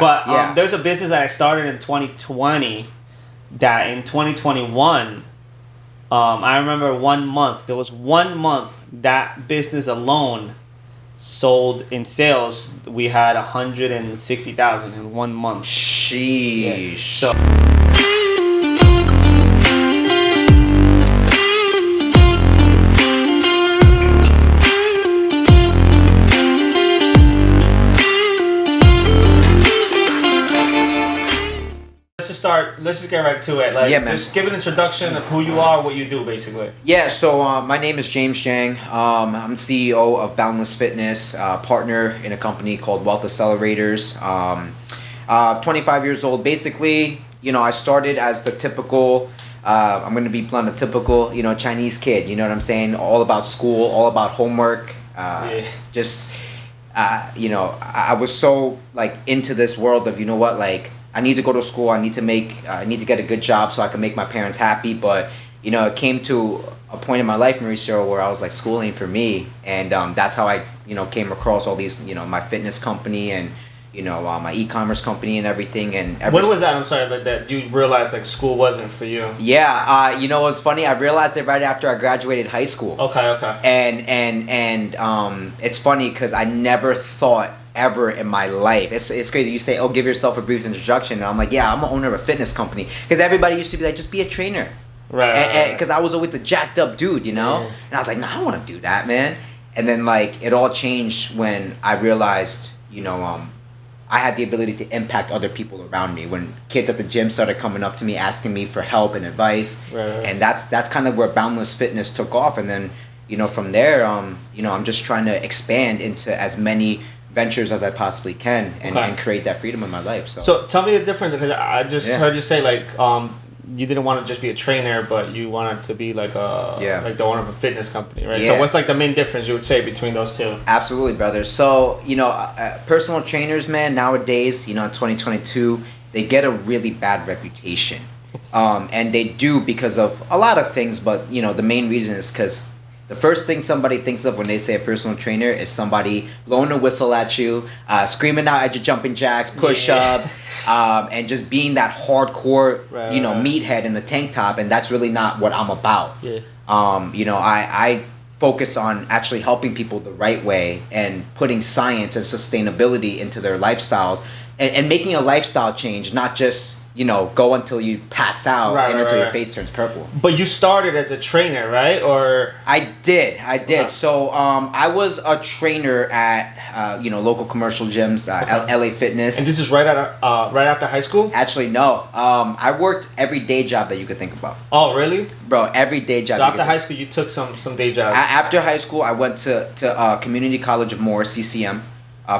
But Yeah. there's a business that I started in 2020 that in 2021, I remember 1 month. There was 1 month that business alone sold in sales. We had 160,000 in 1 month. Sheesh. So. Let's just get right to it. Like, yeah, man. Just give an introduction of who you are, what you do, basically. Yeah, so my name is James Jiang. I'm CEO of Boundless Fitness, partner in a company called Wealth Accelerators. 25 years old. Basically, I started as the typical, I'm going to be blunt, a typical, Chinese kid. You know what I'm saying? All about school, all about homework. I was so, into this world of, I need to go to school. I need to get a good job so I can make my parents happy. But it came to a point in my life, Mauricio, where I was like, school ain't for me, and that's how I came across all these my fitness company and my e-commerce company and everything. And when was that? I'm sorry, that you realized school wasn't for you. Yeah, it was funny. I realized it right after I graduated high school. Okay. And it's funny because I never thought ever in my life. It's crazy. You say, oh, give yourself a brief introduction. And I'm like, yeah, I'm an owner of a fitness company. Because everybody used to be like, just be a trainer. Right. Because I was always the jacked up dude, Yeah. And I was like, no, I don't want to do that, man. And then, it all changed when I realized, I had the ability to impact other people around me. When kids at the gym started coming up to me, asking me for help and advice. Right. And that's kind of where Boundless Fitness took off. And then, from there, I'm just trying to expand into as many ventures as I possibly can and create that freedom in my life. So tell me the difference, because I just heard you say you didn't want to just be a trainer, but you wanted to be like the owner of a fitness company, right? Yeah. So what's the main difference you would say between those two? Absolutely, brother. So personal trainers, man, nowadays, in 2022, they get a really bad reputation, and they do because of a lot of things. But the main reason is because the first thing somebody thinks of when they say a personal trainer is somebody blowing a whistle at you, screaming out at your jumping jacks, push-ups, and just being that hardcore, meathead in the tank top. And that's really not what I'm about. Yeah. I focus on actually helping people the right way and putting science and sustainability into their lifestyles and making a lifestyle change, not just go until you pass out until your face turns purple. But you started as a trainer, right? Or I did. Okay. So I was a trainer at local commercial gyms, LA Fitness. And this is right after high school? Actually, no. I worked every day job that you could think about. Oh, really? Bro, every day job. So after high school, you took some day jobs. After high school, I went to Community College of Moore, CCM,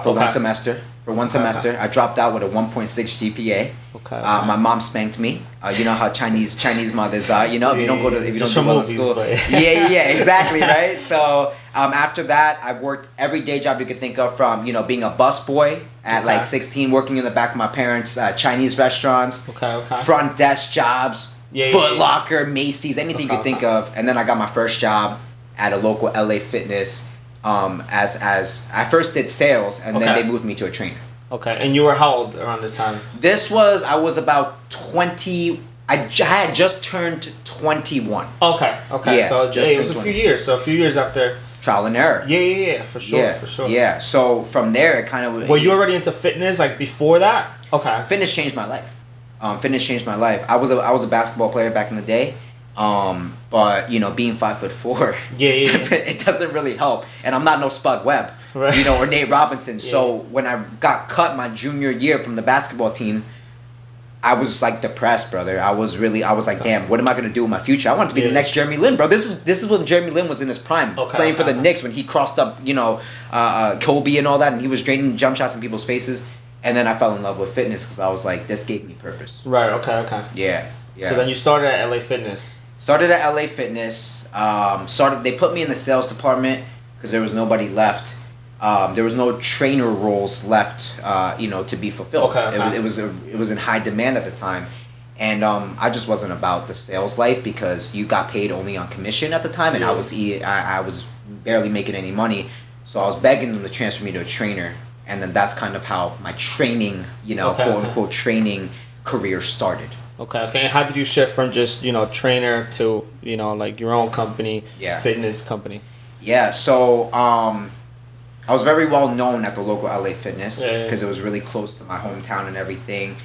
for 1 semester. For 1 semester, I dropped out with a 1.6 GPA. Okay. My mom spanked me. You know how Chinese mothers are. If you don't do well in school. Yeah, exactly, right. So after that, I worked every day job you could think of, from being a busboy at 16, working in the back of my parents' Chinese restaurants. Okay. Front desk jobs, Foot Locker, Macy's, anything you could think of. And then I got my first job at a local LA Fitness. As I first did sales, and then they moved me to a trainer. Okay, and you were how old around this time? I was about 20. I had just turned 21. Okay. Yeah, So just it was turned a few years. So a few years after. Trial and error. Yeah, for sure. Yeah. So from there, it kind of. Were you already into fitness before that? Okay. Fitness changed my life. I was a basketball player back in the day. But being 5'4", it doesn't really help, and I'm not no Spud Webb, right. Or Nate Robinson. So when I got cut my junior year from the basketball team, I was depressed, brother. I was like, damn, what am I gonna do in my future? I want to be the next Jeremy Lin, bro. This is when Jeremy Lin was in his prime, playing for the Knicks, when he crossed up, Kobe and all that, and he was draining jump shots in people's faces. And then I fell in love with fitness because I was like, this gave me purpose. Right. Okay. Yeah. So then you started at LA Fitness. Started at LA Fitness. They put me in the sales department because there was nobody left. There was no trainer roles left, to be fulfilled. Okay. It was in high demand at the time, and I just wasn't about the sales life because you got paid only on commission at the time, and I was barely making any money, so I was begging them to transfer me to a trainer. and then that's kind of how my training, quote unquote training career started. Okay. How did you shift from just, trainer to, like your own company, fitness company? Yeah, so I was very well known at the local LA Fitness because it was really close to my hometown and everything.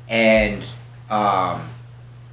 And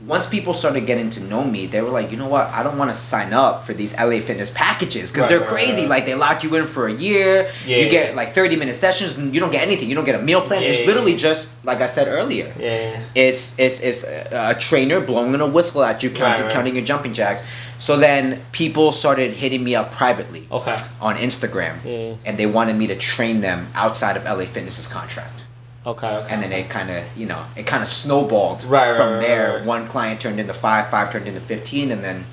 once people started getting to know me, they were like, you know what? I don't want to sign up for these LA Fitness packages because they're crazy. Right. Like, they lock you in for a year. Yeah, you get like 30-minute sessions and you don't get anything. You don't get a meal plan. It's literally just, like I said earlier. Yeah. It's a trainer blowing in a whistle at you, counting your jumping jacks. So then people started hitting me up privately on Instagram. Yeah. And they wanted me to train them outside of LA Fitness's contract. Okay. And then it kind of snowballed from there. Right. One client turned into 5 turned into 15, and then,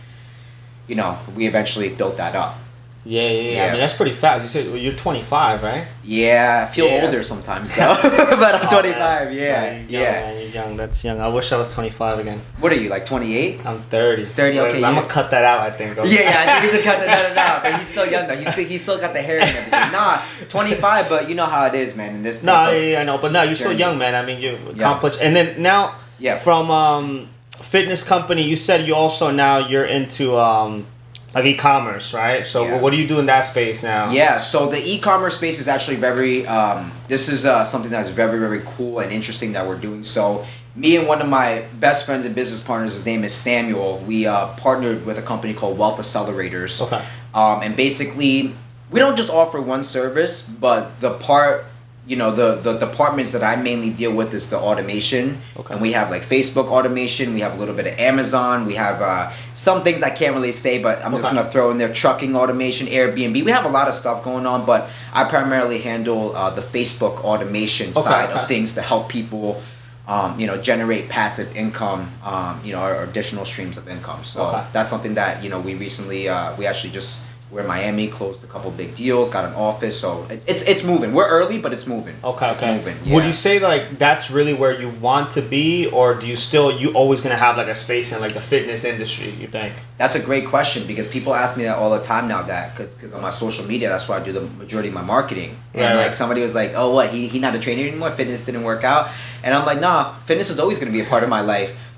we eventually built that up. Yeah. I mean, that's pretty fast. You said you're 25, right? Yeah, I feel older sometimes though, but I'm 25. Man, you're young. That's young. I wish I was 25 again. What are you, like 28? I'm 30. 30. Okay, I'm gonna cut that out. I think. I think you should cut that out. But he's still young though. He's still got the hair and everything. Nah, 25. But you know how it is, man. In this. I know. But no, you're still young, man. I mean, you accomplished. And then now, from fitness company, you said you're into like e-commerce, right? So what do you do in that space now? Yeah, so the e-commerce space is actually very, this is something that's very, very cool and interesting that we're doing. So me and one of my best friends and business partners, his name is Samuel, we partnered with a company called Wealth Accelerators. Okay. And basically, we don't just offer one service, but the departments that I mainly deal with is the automation. And we have like Facebook automation, we have a little bit of Amazon, we have some things I can't really say, but I'm just gonna throw in there: trucking automation, Airbnb. We have a lot of stuff going on, but I primarily handle the Facebook automation side of things to help people generate passive income, or additional streams of income. So that's something that we recently we actually just, we're in Miami, closed a couple big deals, got an office, so it's moving. We're early, but it's moving. It's moving. Yeah. Would you say like that's really where you want to be, or do you always gonna have like a space in like the fitness industry, you think? That's a great question, because people ask me that all the time now, that because on my social media, that's where I do the majority of my marketing. And somebody was like, oh, what, he not a trainer anymore, fitness didn't work out? And I'm like, nah, fitness is always gonna be a part of my life.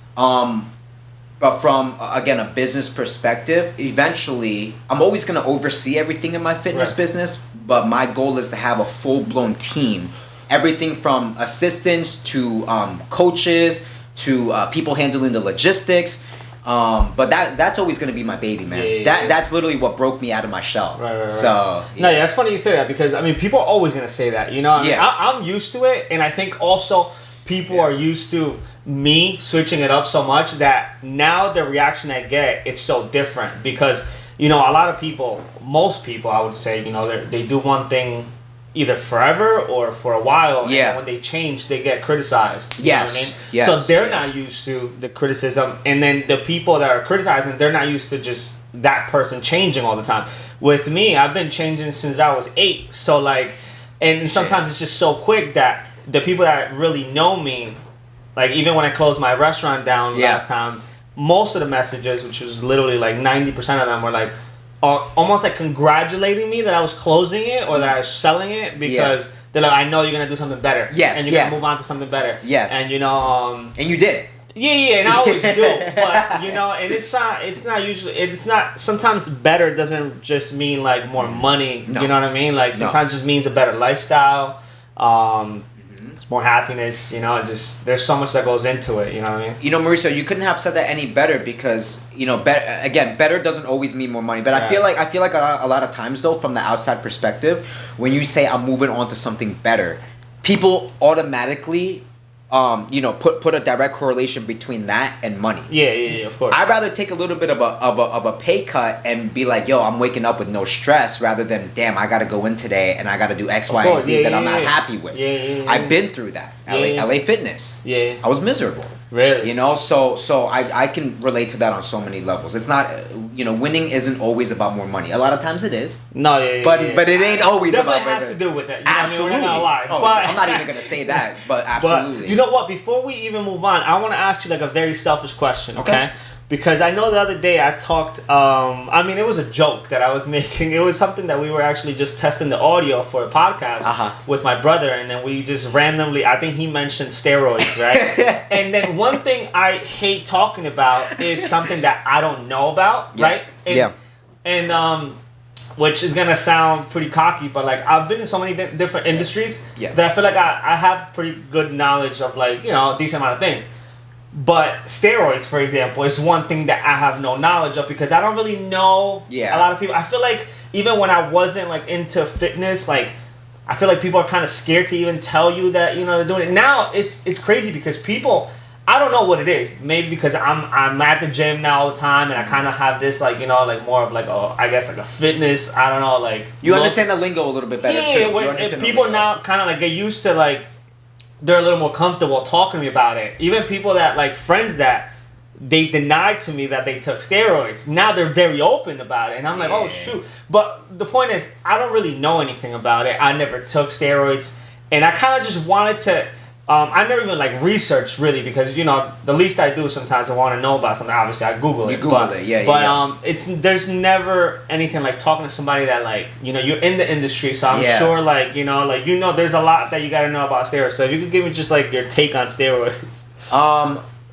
But from, again, a business perspective, eventually, I'm always going to oversee everything in my fitness business, but my goal is to have a full-blown team. Everything from assistants to coaches to people handling the logistics. But that's always going to be my baby, man. That's literally what broke me out of my shell. Right. So, no, that's funny you say that, because, I mean, people are always going to say that, I'm used to it, and I think also people are used to me switching it up so much that now the reaction I get, it's so different, because a lot of people, most people I would say, they do one thing either forever or for a while, and when they change they get criticized. You know what I mean? Yes. So they're not used to the criticism, and then the people that are criticizing, they're not used to just that person changing all the time. With me, I've been changing since I was 8, so like, and sometimes it's just so quick that the people that really know me, like even when I closed my restaurant down last time, most of the messages, which was literally like 90% of them, were like almost like congratulating me that I was closing it or that I was selling it, because they're like, I know you're gonna do something better. Yes. And you're gonna move on to something better. Yes. And and you did. Yeah, and I always do. But and it's not sometimes better doesn't just mean like more money. No. You know what I mean? Like sometimes it just means a better lifestyle. More happiness, just there's so much that goes into it, you know what I mean? Mauricio, you couldn't have said that any better, because better doesn't always mean more money, but I feel like a lot of times though, from the outside perspective, when you say I'm moving on to something better, people automatically put a direct correlation between that and money. Yeah, of course. I'd rather take a little bit of a pay cut and be like, yo, I'm waking up with no stress, rather than, damn, I got to go in today and I got to do X, Y, and Z that I'm not happy with. I've been through that. LA Fitness. Yeah. I was miserable. Really? So I can relate to that on so many levels. It's not, winning isn't always about more money. A lot of times it is. No, but it ain't always definitely about. Definitely has to do with it. Absolutely. We're not gonna lie. Oh, but, I'm not even gonna say that, but absolutely. But you know what? Before we even move on, I want to ask you like a very selfish question. Okay. because I know the other day I talked. I mean, it was a joke that I was making. It was something that we were actually just testing the audio for a podcast with my brother, and then we just randomly. I think he mentioned steroids, right? And then one thing I hate talking about is something that I don't know about, right? And which is gonna sound pretty cocky, but like I've been in so many different industries that I feel like I have pretty good knowledge of, like, you know, a decent amount of things. But steroids, for example, is one thing that I have no knowledge of because I don't really know a lot of people. I feel like even when I wasn't like into fitness, like I feel like people are kind of scared to even tell you that, you know, they're doing it. Now it's crazy because people, I don't know what it is. Maybe because I'm at the gym now all the time, and I kind of have this, like, you know, like more of like I guess like a fitness. I don't know, like you understand the lingo a little bit better too. If people now kind of like get used to, like, they're a little more comfortable talking to me about it. Even people that, like, friends that they denied to me that they took steroids, now they're very open about it, and I'm like, oh shoot. But the point is, I don't really know anything about it. I never took steroids, and I kind of just wanted to. I never even like researched really, because, you know, the least I do sometimes I want to know about something. Obviously, I Google it. It's there's never anything like talking to somebody that, like, you know, you're in the industry, so I'm sure, like, you know, there's a lot that you got to know about steroids. So if you could give me just like your take on steroids.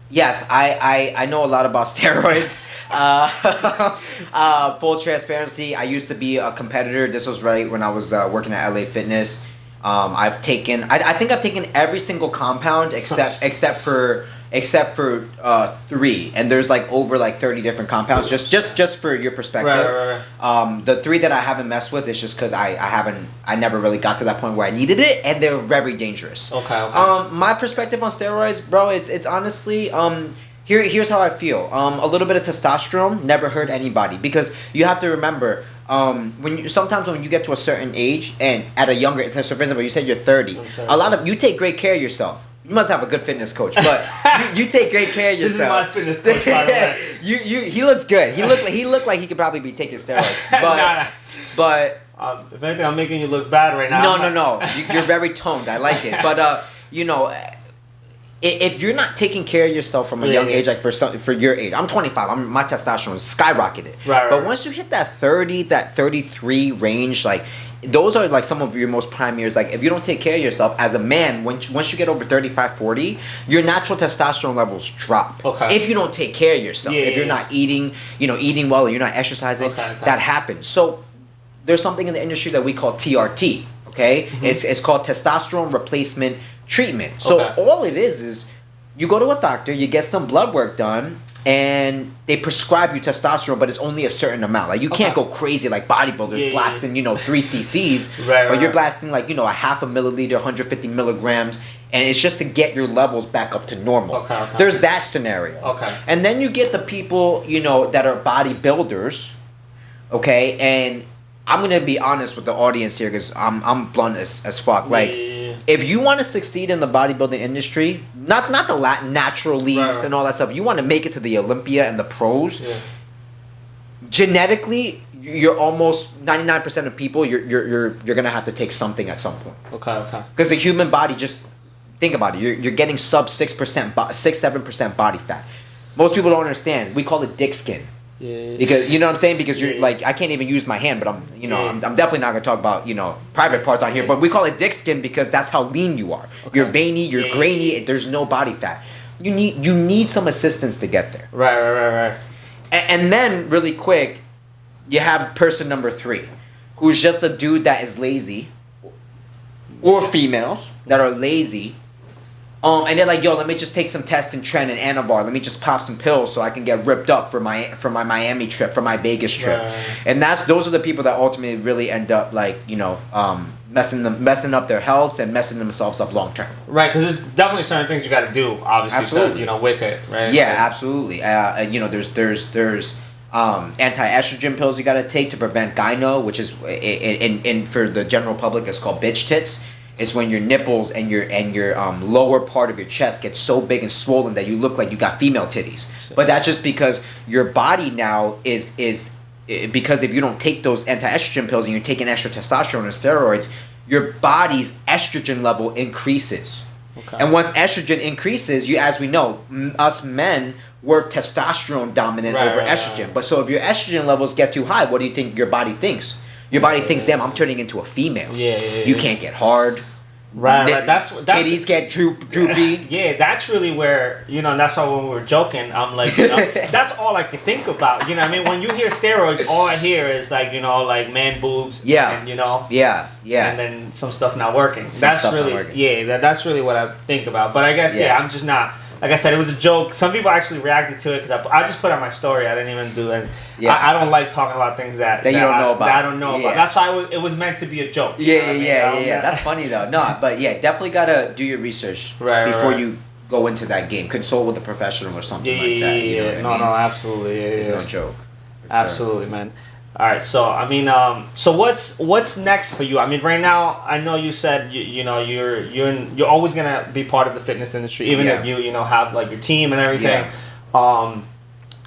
Yes, I know a lot about steroids. Full transparency, I used to be a competitor. This was right when I was working at LA Fitness. I've taken, I think I've taken every single compound except for 3, and there's like over like 30 different compounds. Just for your perspective, right. The 3 that I haven't messed with is just because I never really got to that point where I needed it, and they're very dangerous. Okay. My perspective on steroids, bro, it's honestly here's how I feel. A little bit of testosterone never hurt anybody, because you have to remember, sometimes when you get to a certain age, and at a younger, so for example, you said you're 30, you take great care of yourself. You must have a good fitness coach, but you take great care of yourself. This is my fitness coach, by the way. He looks good. He looked like he could probably be taking steroids, but if anything, I'm making you look bad right now. No. You're very toned. I like it, but you know, if you're not taking care of yourself from a young age, like for your age, I'm 25. My testosterone is skyrocketed. Right. But once you hit that 30, that 33 range, like, those are like some of your most prime years. Like, if you don't take care of yourself as a man, once you get over 35, 40, your natural testosterone levels drop. Okay. If you don't take care of yourself, if you're not eating well, or you're not exercising, that happens. So there's something in the industry that we call TRT. Okay, it's called testosterone replacement treatment. So all it is you go to a doctor, you get some blood work done, and they prescribe you testosterone, but it's only a certain amount. Like, you can't go crazy like bodybuilders blasting, 3 cc's, but you're blasting like, a half a milliliter, 150 milligrams, and it's just to get your levels back up to normal. There's that scenario. And then you get the people, that are bodybuilders, and I'm gonna be honest with the audience here, because I'm blunt as fuck. If you want to succeed in the bodybuilding industry, not the natural leagues and all that stuff, you want to make it to the Olympia and the pros. Genetically, you're almost 99% of people. You're gonna have to take something at some point. Because the human body, just think about it. You're getting sub 6-7% body fat. Most people don't understand. We call it dick skin. Because you know what I'm saying, because you're like, I can't even use my hand, but I'm definitely not gonna talk about private parts on here, but we call it dick skin because that's how lean you are. You're veiny, you're grainy, there's no body fat. You need some assistance to get there. Right. And then really quick, you have person number 3, who's just a dude that is lazy, or females that are lazy. And they're like, yo, let me just take some Test and Tren and Anavar. Let me just pop some pills so I can get ripped up for my Miami trip, for my Vegas trip. And those are the people that ultimately really end up like, messing up their health and messing themselves up long term. Right, because there's definitely certain things you got to do, obviously, absolutely. With it, right? Yeah, absolutely. There's anti-estrogen pills you got to take to prevent gyno, which is in for the general public, it's called bitch tits. It's when your nipples and your lower part of your chest gets so big and swollen that you look like you got female titties. But that's just because your body now is because if you don't take those anti-estrogen pills and you're taking extra testosterone and steroids, your body's estrogen level increases. Okay. And once estrogen increases, as we know, us men we're testosterone dominant over estrogen. But so if your estrogen levels get too high, what do you think your body thinks? Your body thinks, damn, I'm turning into a female. You can't get hard. Right. That's titties get droopy. Yeah, that's really where, that's why when we were joking, I'm like, that's all I can think about. You know what I mean? When you hear steroids, all I hear is like, like man boobs. Yeah. And, Yeah. And then some stuff not working. That's really what I think about. But I guess, I'm just not. Like I said, it was a joke. Some people actually reacted to it because I just put on my story. I didn't even do it. I don't like talking about things that you don't know about. That I don't know about. That's why it was meant to be a joke. Yeah. That's funny though. No, but definitely gotta do your research before you go into that game. Consult with a professional or something like that. You know what I mean? No, absolutely. It's no joke. Absolutely, man. All right, so I mean, so what's next for you? I mean, right now, I know you said you're always gonna be part of the fitness industry, even if you have like your team and everything.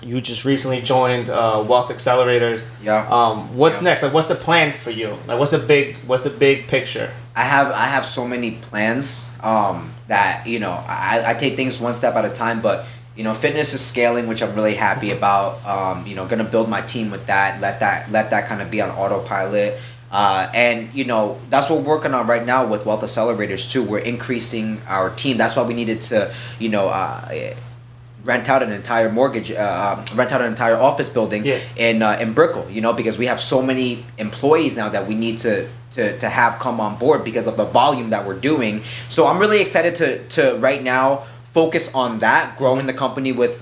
You just recently joined Wealth Accelerators. What's next? Like, what's the plan for you? Like, what's the big picture? I have so many plans that I take things one step at a time, but. Fitness is scaling, which I'm really happy about. Gonna build my team with that. Let that kind of be on autopilot. And that's what we're working on right now with Wealth Accelerators too. We're increasing our team. That's why we needed to, rent out an entire office building in Brickell. Because we have so many employees now that we need to have come on board because of the volume that we're doing. So I'm really excited to right now. Focus on that, growing the company with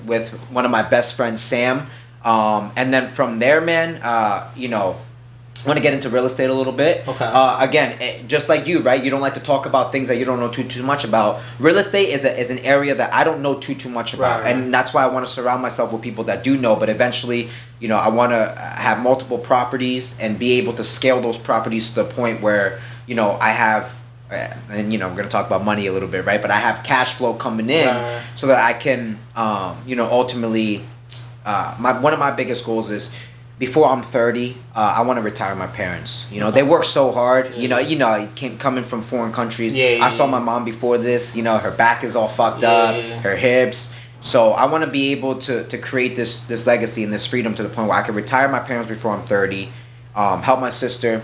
one of my best friends, Sam, and then from there, man, I want to get into real estate a little bit. Okay. Again, just like you, right? You don't like to talk about things that you don't know too much about. Real estate is an area that I don't know too much about, and that's why I want to surround myself with people that do know. But eventually, I want to have multiple properties and be able to scale those properties to the point where I have. And we're gonna talk about money a little bit, right? But I have cash flow coming in so that I can, ultimately, one of my biggest goals is before I'm 30, I want to retire my parents. They work so hard. Coming from foreign countries. I saw my mom before this. Her back is all fucked up, her hips. So I want to be able to create this legacy and this freedom to the point where I can retire my parents before I'm 30, help my sister.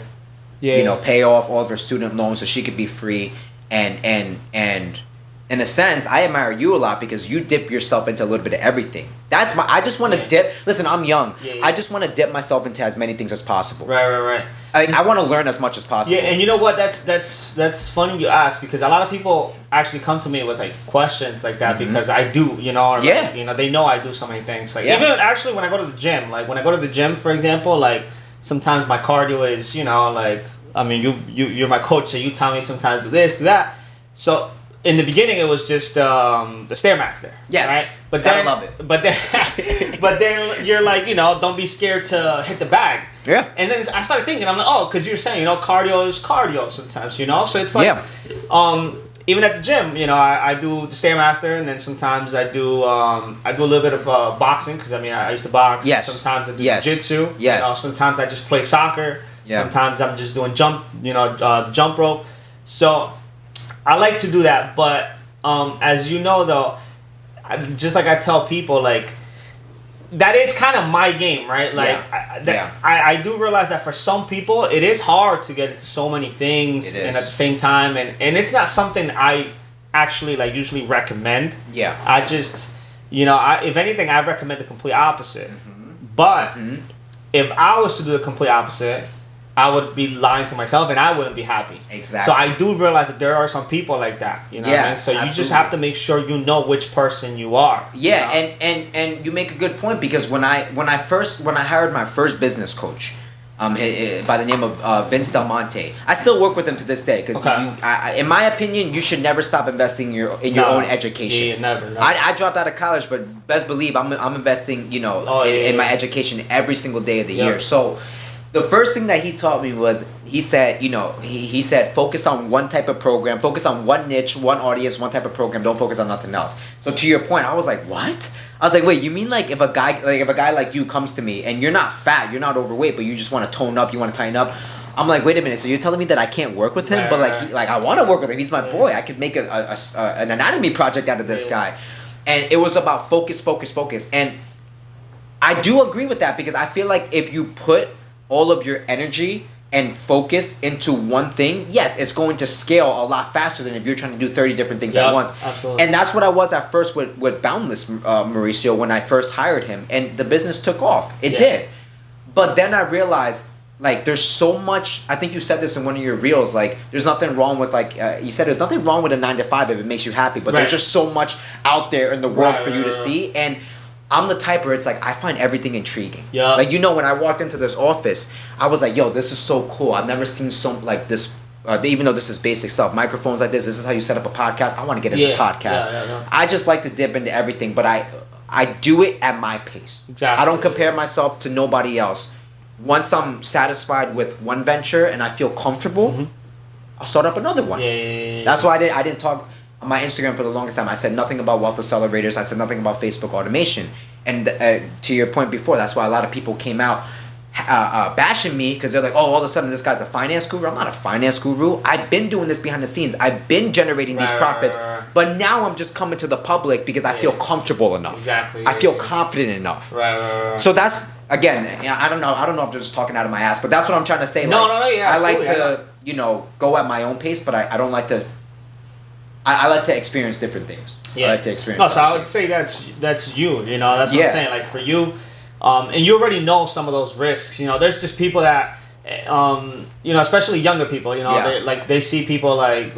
Pay off all of her student loans so she could be free, and in a sense, I admire you a lot because you dip yourself into a little bit of everything. I just want to dip. Listen, I'm young. I just want to dip myself into as many things as possible. Right. I want to learn as much as possible. Yeah, and you know what? That's funny you ask because a lot of people actually come to me with like questions like that because I do, they know I do so many things. Like even actually when I go to the gym, for example, like. Sometimes my cardio is, you're my coach, so you tell me sometimes do this, do that. So in the beginning, it was just the Stairmaster. Yes, right? But then, I love it. But then you're like, don't be scared to hit the bag. Yeah. And then I started thinking, I'm like, because you're saying, cardio is cardio sometimes, So it's like, even at the gym, I do the Stairmaster, and then sometimes I do a little bit of boxing because I used to box. Yes. Sometimes I do jiu-jitsu. Yes. Sometimes I just play soccer. Yeah. Sometimes I'm just doing the jump rope. So I like to do that, but as you know, though, just like I tell people, like. That is kind of my game, right? Like, I do realize that for some people, it is hard to get into so many things and at the same time, and it's not something I actually usually recommend. Yeah. I just, if anything, I recommend the complete opposite. But if I was to do the complete opposite, I would be lying to myself and I wouldn't be happy. Exactly. So I do realize that there are some people like that. What I mean? So you just have to make sure you know which person you are. Yeah, and you make a good point because when I hired my first business coach, by the name of Vince Del Monte, I still work with him to this day because in my opinion, you should never stop investing in your own education. Yeah, never. I dropped out of college, but best believe I'm investing in my education every single day of the year. So. The first thing that he taught me was he said focus on one type of program, focus on one niche, one audience, one type of program. Don't focus on nothing else. So to your point, I was like, what? I was like, wait, you mean if a guy like you comes to me and you're not fat, you're not overweight, but you just want to tone up, you want to tighten up. I'm like, wait a minute. So you're telling me that I can't work with him, Right, but right. I want to work with him. He's my boy. I could make an anatomy project out of this guy, and it was about focus, and I do agree with that because I feel like if you put all of your energy and focus into one thing, yes, it's going to scale a lot faster than if you're trying to do 30 different things at once. Absolutely. And that's what I was at first with Boundless Mauricio when I first hired him, and the business took off. It did. But then I realized, like, there's so much, I think you said this in one of your reels, like, there's nothing wrong with, like, you said there's nothing wrong with a 9 to 5 if it makes you happy, but there's just so much out there in the world for you to see, and I'm the type where it's like, I find everything intriguing. Yeah. Like, you know, when I walked into this office, I was like, yo, this is so cool. I've never seen like this, even though this is basic stuff. Microphones like this is how you set up a podcast. I want to get into podcasts. Yeah. I just like to dip into everything, but I do it at my pace. Exactly. I don't compare myself to nobody else. Once I'm satisfied with one venture and I feel comfortable, I'll start up another one. Yeah. That's why I didn't talk on my Instagram for the longest time. I said nothing about wealth accelerators. I said nothing about Facebook automation. And to your point before, that's why a lot of people came out bashing me because they're like, oh, all of a sudden this guy's a finance guru. I'm not a finance guru. I've been doing this behind the scenes. I've been generating these profits. But now I'm just coming to the public because I feel comfortable enough. Exactly. I feel confident enough. Right. So that's, again, I don't know if I'm just talking out of my ass, but that's what I'm trying to say. No, I like to, go at my own pace, but I don't like to. I like to experience different things. Yeah. I like to experience. No, so I would say that's you. You know, that's what I'm saying. Like for you, and you already know some of those risks. You know, there's just people that, especially younger people. You know, they see people like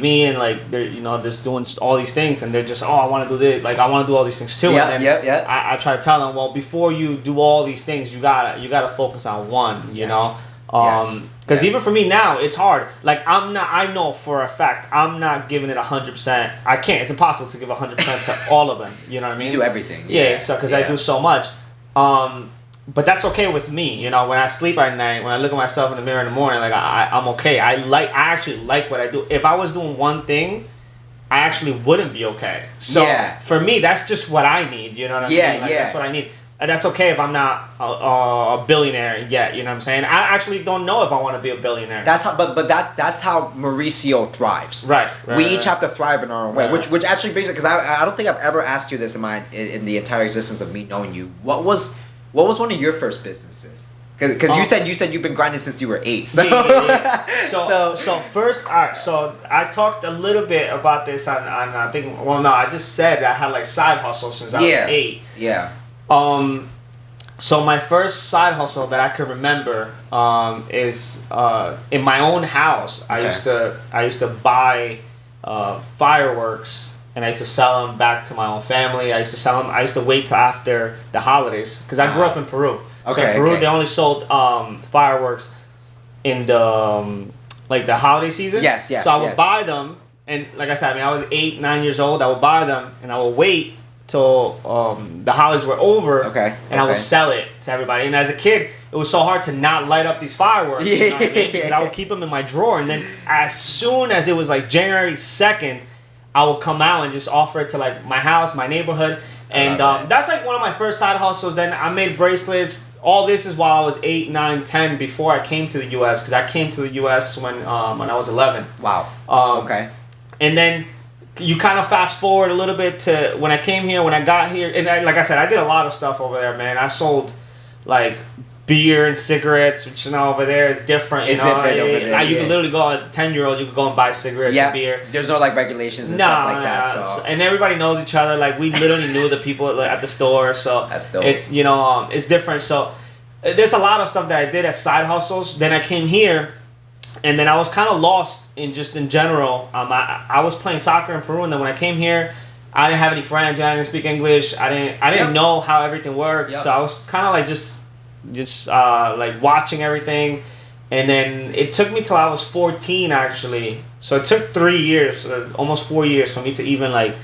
me and like they're just doing all these things and they're just I want to do this. Like I want to do all these things too. Yeah. I try to tell them, well, before you do all these things, you gotta focus on one. You know. Because even for me now, it's hard. Like I know for a fact, I'm not giving it 100%. I can't. It's impossible to give 100% to all of them. You know what I mean? You do everything. Yeah. So because I do so much. But that's okay with me. You know, when I sleep at night, when I look at myself in the mirror in the morning, like I'm okay. I actually like what I do. If I was doing one thing, I actually wouldn't be okay. So for me, that's just what I need. You know what I mean? Like, that's what I need. And that's okay if I'm not a billionaire yet. You know what I'm saying? I actually don't know if I want to be a billionaire. That's how, but that's how Mauricio thrives. Right. We each have to thrive in our own way. Which actually brings it, because I don't think I've ever asked you this in the entire existence of me knowing you. What was one of your first businesses? Because you said you've been grinding since you were 8. So. Yeah. So first, all right. So I talked a little bit about this on I think. Well, no, I just said I had like side hustles since I was 8. Yeah. So my first side hustle that I can remember is in my own house. I used to buy fireworks and I used to sell them back to my own family. I used to sell them. I used to wait till after the holidays because I grew up in Peru. So in Peru they only sold fireworks in the the holiday season. Yes. So I would buy them, and like I said, I was 8, 9 years old. I would buy them and I would wait till the holidays were over, and I would sell it to everybody. And as a kid, it was so hard to not light up these fireworks. You know what I mean? Because I would keep them in my drawer, and then as soon as it was like January 2nd, I would come out and just offer it to like my house, my neighborhood, and that's like one of my first side hustles. Then I made bracelets. All this is while I was 8, 9, 10 before I came to the U.S. because I came to the U.S. when I was 11. Wow. And then you kind of fast forward a little bit to when I came here, when I got here, and like I said, I did a lot of stuff over there, man. I sold like beer and cigarettes, which over there is different. It's different over there. You can literally go as a 10-year-old, you could go and buy cigarettes and beer. There's no like regulations and stuff like that. So and everybody knows each other. Like we literally knew the people at the store, so that's dope. It's it's different. So there's a lot of stuff that I did as side hustles. Then I came here. And then I was kind of lost in general. I was playing soccer in Peru, and then when I came here, I didn't have any friends. I didn't speak English. I didn't know how everything worked. So I was kind of like just like watching everything. And then it took me till I was 14 actually. So it took 3 years, almost 4 years, for me to even like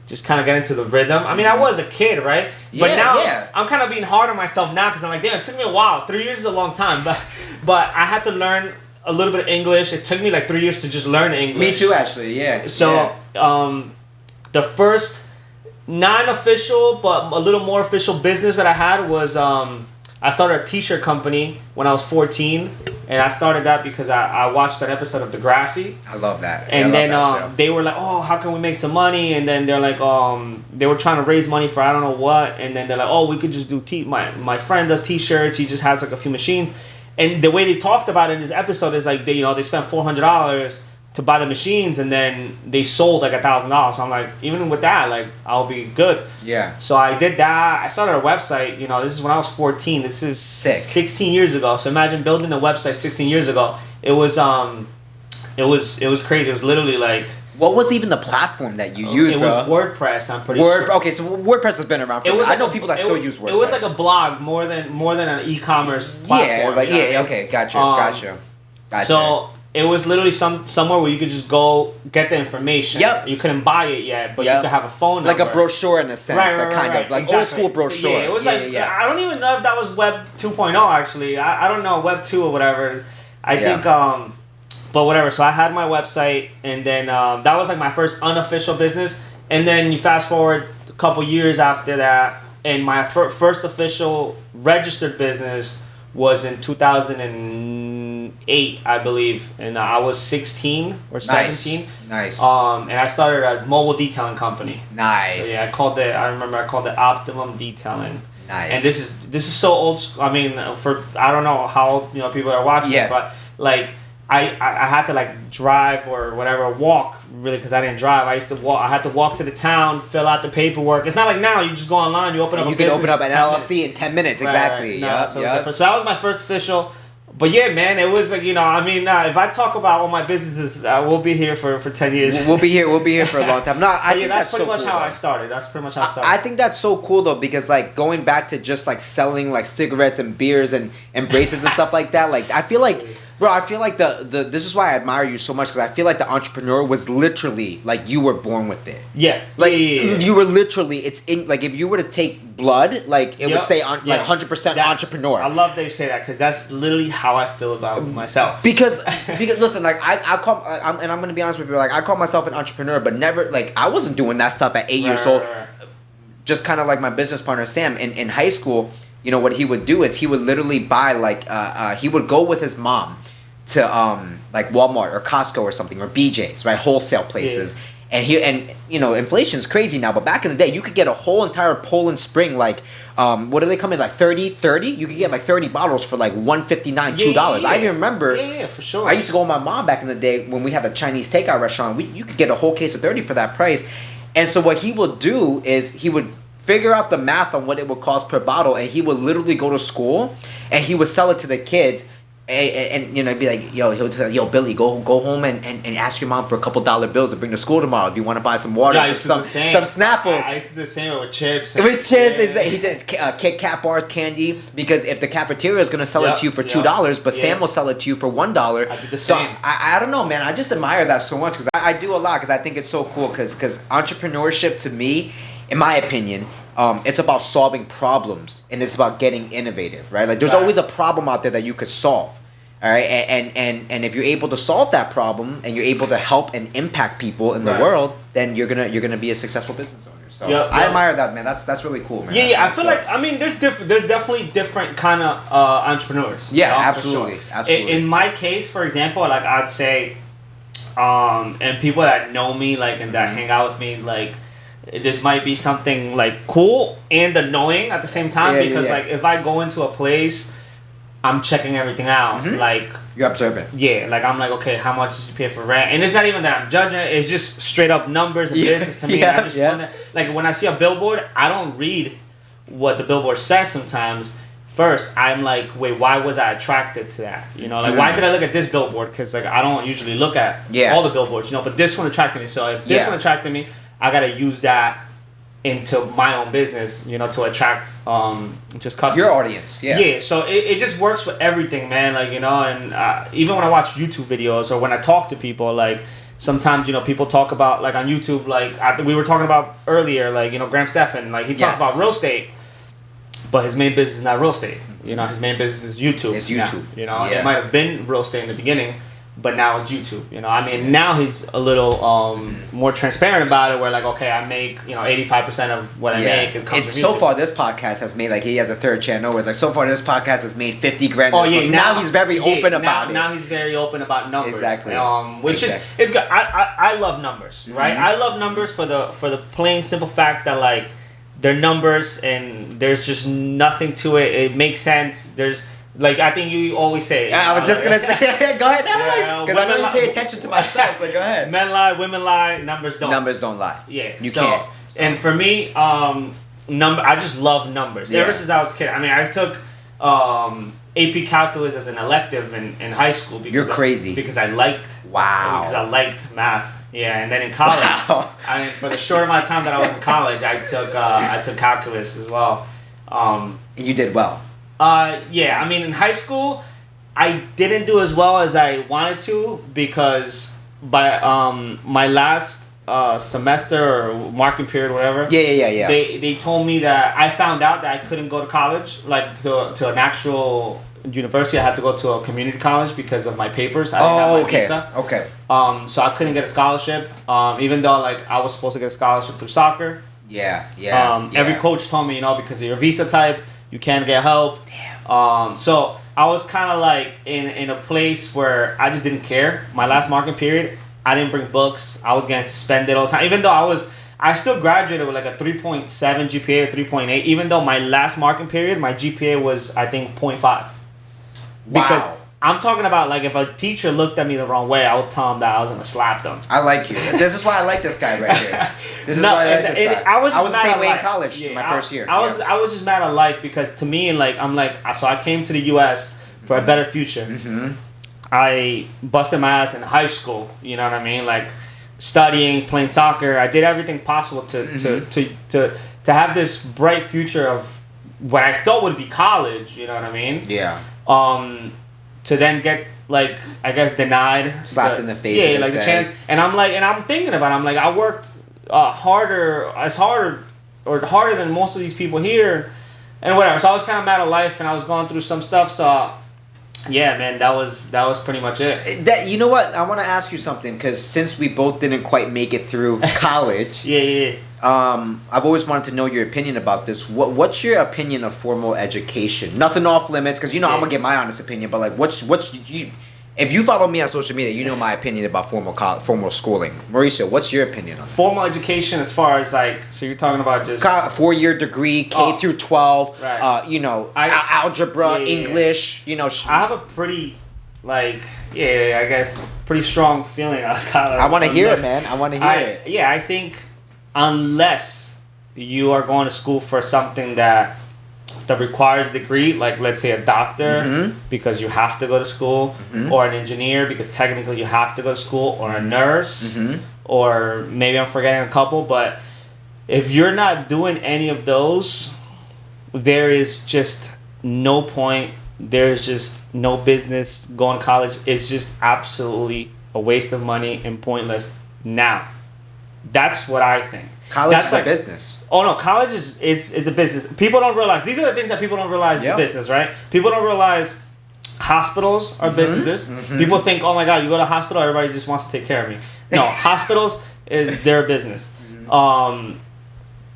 just kind of get into the rhythm. I mean, I was a kid, right? But now I'm kind of being hard on myself now because I'm like, damn, it took me a while. 3 years is a long time, but I had to learn a little bit of English. It took me like 3 years to just learn English. Me too, actually. Yeah. So, the first non-official but a little more official business that I had was I I started a t-shirt company when I was 14, and I started that because I watched an episode of Degrassi. I love that. And then they were like, oh, how can we make some money? And then they're like, they were trying to raise money for I don't know what. And then they're like, oh, we could just do my friend does t-shirts. He just has like a few machines. And the way they talked about it in this episode is like they spent $400 to buy the machines, and then they sold like $1,000. So I'm like, even with that, like I'll be good. Yeah. So I did that. I started a website. This is when I was 14. This is sick. 16 years ago. So imagine building a website 16 years ago. It was crazy. It was literally like. What was even the platform that you used, bro? It was WordPress. I'm pretty sure. Okay, so WordPress has been around for. I know people that still use WordPress. It was like a blog more than an e-commerce platform. Okay, gotcha. So it was literally somewhere where you could just go get the information. Yep. You couldn't buy it yet, but you could have a phone number. Like a brochure in a sense, like exactly. old school brochure. Yeah, it was I don't even know if that was Web 2.0 actually. I don't know, Web 2 or whatever. I think but whatever. So I had my website, and then that was like my first unofficial business. And then you fast forward a couple years after that, and my first official registered business was in 2008, I believe, and I was 16 or 17. Nice. And I started a mobile detailing company. Nice. So, yeah, I remember I called it Optimum Detailing. Nice. And this is so old school. I mean, I don't know how people are watching it, but like I had to like drive or whatever, walk really, because I didn't drive. I used to walk. I had to walk to the town, fill out the paperwork. It's not like now you just go online, you open up. You can open up an LLC in 10 minutes, exactly. Right. So that was my first official. But yeah, man, it was like if I talk about all my businesses, we'll be here for 10 years. We'll be here for a long time. No, I think that's pretty so much cool, how though. I started. That's pretty much how I started. I think that's so cool though, because like going back to just like selling like cigarettes and beers and braces and stuff like that, like I feel like. Bro, I feel like this is why I admire you so much, because I feel like the entrepreneur was literally like you were born with it. Yeah. Like you were literally, it's in, like if you were to take blood, like it would say like 100% entrepreneur. I love that you say that, because that's literally how I feel about myself. Because listen, like I'm gonna be honest with you, like I call myself an entrepreneur, but never, like I wasn't doing that stuff at 8 years old. Just kind of like my business partner Sam in high school. What he would do is he would literally buy like he would go with his mom to like Walmart or Costco or something, or BJ's, right, wholesale places. And inflation's crazy now, but back in the day you could get a whole entire Poland Spring, like what do they come in, like 30? You could get like 30 bottles for like $1.59, $2. I even remember for sure. I used to go with my mom back in the day when we had a Chinese takeout restaurant. You could get a whole case of 30 for that price. And so what he would do is he would figure out the math on what it would cost per bottle, and he would literally go to school and he would sell it to the kids. And be like, he'll tell, Billy, go home and ask your mom for a couple dollar bills to bring to school tomorrow if you want to buy some water, some Snapples. I used to do the same with chips. He did Kit Kat bars, candy, because if the cafeteria is gonna sell it to you for $2, but Sam will sell it to you for $1. I did the same. So I don't know, man. I just admire that so much, because I do a lot, because I think it's so cool, because entrepreneurship to me, in my opinion, it's about solving problems, and it's about getting innovative, right? Like there's always a problem out there that you could solve, all right? And if you're able to solve that problem and you're able to help and impact people in the world, then you're gonna be a successful business owner. So I admire that, man. That's really cool, man. Yeah. I feel like there's definitely different kind of entrepreneurs. Yeah, absolutely, sure. Absolutely. In my case, for example, like I'd say, and people that know me, like, and that hang out with me, like, this might be something like cool and annoying at the same time, because like if I go into a place, I'm checking everything out. Mm-hmm. Like you're observant. Yeah, like I'm like, okay, how much did you pay for rent? And it's not even that I'm judging it. It's just straight up numbers and business to me. And I just wonder, like when I see a billboard, I don't read what the billboard says sometimes. First, I'm like, wait, why was I attracted to that? Like why did I look at this billboard? Because like I don't usually look at all the billboards, but this one attracted me. So if this one attracted me, I gotta use that into my own business, to attract just customers. Your audience, Yeah, so it just works for everything, man. Like, and even when I watch YouTube videos or when I talk to people, like sometimes, people talk about, like on YouTube, like we were talking about earlier, like, Graham Stephan, like he talks about real estate, but his main business is not real estate. His main business is YouTube. It's YouTube. It might have been real estate in the beginning, but now it's YouTube. You know, I mean, now he's a little more transparent about it. Where like, okay, I make 85% of what I make. It comes so far, this podcast has made he has a third channel. Where it's like so far, this podcast has made 50 grand. Oh yeah, now he's very open about it. Now he's very open about numbers. Exactly. Which is it's good. I love numbers, right? I love numbers for the plain simple fact that like they're numbers and there's just nothing to it. It makes sense. There's like I think you always say. I was just gonna say. Go ahead, because I know you pay attention to my stuff. So go ahead. Men lie, women lie, numbers don't. Numbers don't lie. Yeah, you can't. And for me, I just love numbers. Ever since I was a kid. I mean, I took AP Calculus as an elective in high school. Because You're crazy. Because I liked. Wow. Because I liked math. Yeah, and then in college, I mean, for the short amount of time that I was in college, I took calculus as well. And you did well. Yeah, I mean, in high school, I didn't do as well as I wanted to because by my last semester or marking period, whatever. Yeah. They told me that I found out that I couldn't go to college, like to an actual university. I had to go to a community college because of my papers. I didn't have my visa. Okay. So I couldn't get a scholarship, even though like I was supposed to get a scholarship through soccer. Yeah. Every coach told me, because of your visa type, you can't get help. Damn. So I was kind of like in a place where I just didn't care. My last marking period, I didn't bring books. I was getting suspended all the time. Even though I still graduated with like a 3.7 GPA or 3.8. Even though my last marking period, my GPA was I think 0.5. Because I'm talking about like if a teacher looked at me the wrong way, I would tell him that I was gonna slap them. I like you. This is why I like this guy right here. This is why I like this guy. I was the same way in college. My first year. I was just mad at life because to me, like so I came to the U.S. for a better future. Mm-hmm. I busted my ass in high school. You know what I mean? Like studying, playing soccer. I did everything possible to have this bright future of what I thought would be college. You know what I mean? Yeah. To then get like I guess denied, slapped in the face. Yeah, like the chance. And I'm thinking about it. I'm like I worked harder than most of these people here, and whatever. So I was kind of mad at life, and I was going through some stuff. So yeah, man, that was pretty much it. You know what? I want to ask you something because since we both didn't quite make it through college. Yeah. I've always wanted to know your opinion about this. What's your opinion of formal education? Nothing off limits, because I'm gonna get my honest opinion. But like, if you follow me on social media, you know my opinion about formal schooling. Mauricio, what's your opinion on formal education as far as like? So you're talking about just 4-year degree, K through 12. Right. Algebra, English. I have a pretty I guess pretty strong feeling about college. I want to hear it, man. I want to hear it. Yeah, I think. Unless you are going to school for something that requires a degree, like let's say a doctor, because you have to go to school, or an engineer because technically you have to go to school, or a nurse, or maybe I'm forgetting a couple, but if you're not doing any of those, there is just no point. There's just no business going to college. It's just absolutely a waste of money and pointless. Now, that's what I think. College is a business. Oh no, college is a business. People don't realize these are the things that people don't realize is business, right? People don't realize hospitals are businesses. People think, oh my God, you go to a hospital, everybody just wants to take care of me. No, hospitals is their business.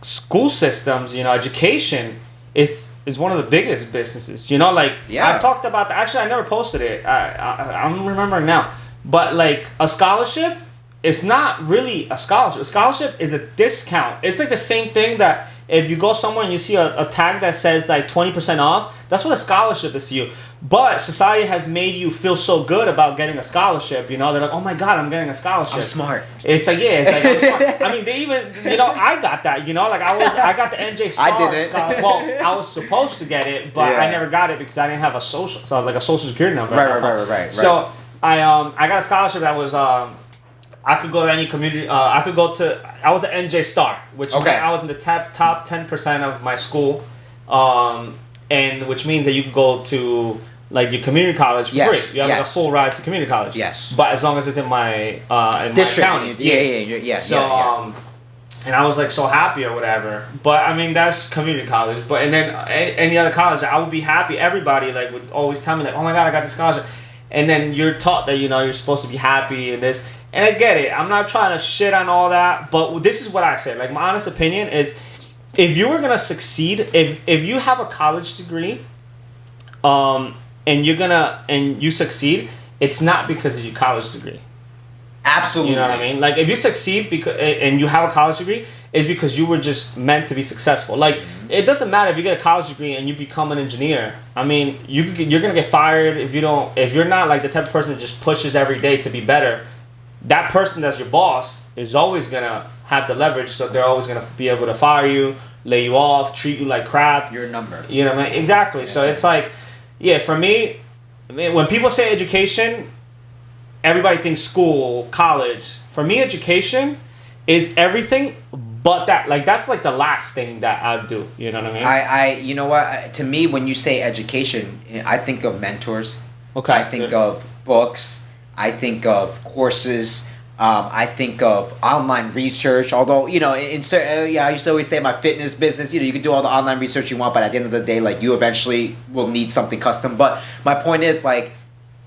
School systems, education is one of the biggest businesses. I've talked about that. Actually, I never posted it. I'm remembering now, but like a scholarship. It's not really a scholarship. A scholarship is a discount. It's like the same thing that if you go somewhere and you see a tag that says like 20% off, that's what a scholarship is to you. But society has made you feel so good about getting a scholarship. They're like, oh my God, I'm getting a scholarship. I'm smart. It's like, yeah, I'm smart. I mean, they even, I got that, I got the NJ Star. I didn't. Well, I was supposed to get it, but I nenever got it because I didn't have a social security number. Right. So I got a scholarship that was, I could go to any community. I was an NJ Star, which meant I was in the top 10% of my school, and which means that you could go to like your community college for free. You have like a full ride to community college. Yes. But as long as it's in my my county. Yeah. So and I was like so happy or whatever. But I mean that's community college. But and then any other college, I would be happy. Everybody like would always tell me like, oh my God, I got this scholarship. and then you're taught that you're supposed to be happy and this. And I get it. I'm not trying to shit on all that, but this is what I say. Like, my honest opinion is, if you were gonna succeed, if you have a college degree, and you succeed, it's not because of your college degree. Absolutely. You know what I mean? Like, if you succeed and you have a college degree, it's because you were just meant to be successful. Like, it doesn't matter if you get a college degree and you become an engineer. I mean, you're gonna get fired if you're not like the type of person that just pushes every day to be better. That person that's your boss is always gonna have the leverage, so they're always gonna be able to fire you, lay you off, treat you like crap. Your number. You know what I mean? Exactly. So it's like, yeah, for me, I mean, when people say education, everybody thinks school, college. For me, education is everything but that. Like, that's like the last thing that I'd do. You know what I mean? You know what? To me, when you say education, I think of mentors. Okay. I think of books. I think of courses. I think of online research. Although, I used to always say my fitness business, you can do all the online research you want, but at the end of the day, like, you eventually will need something custom. But my point is, like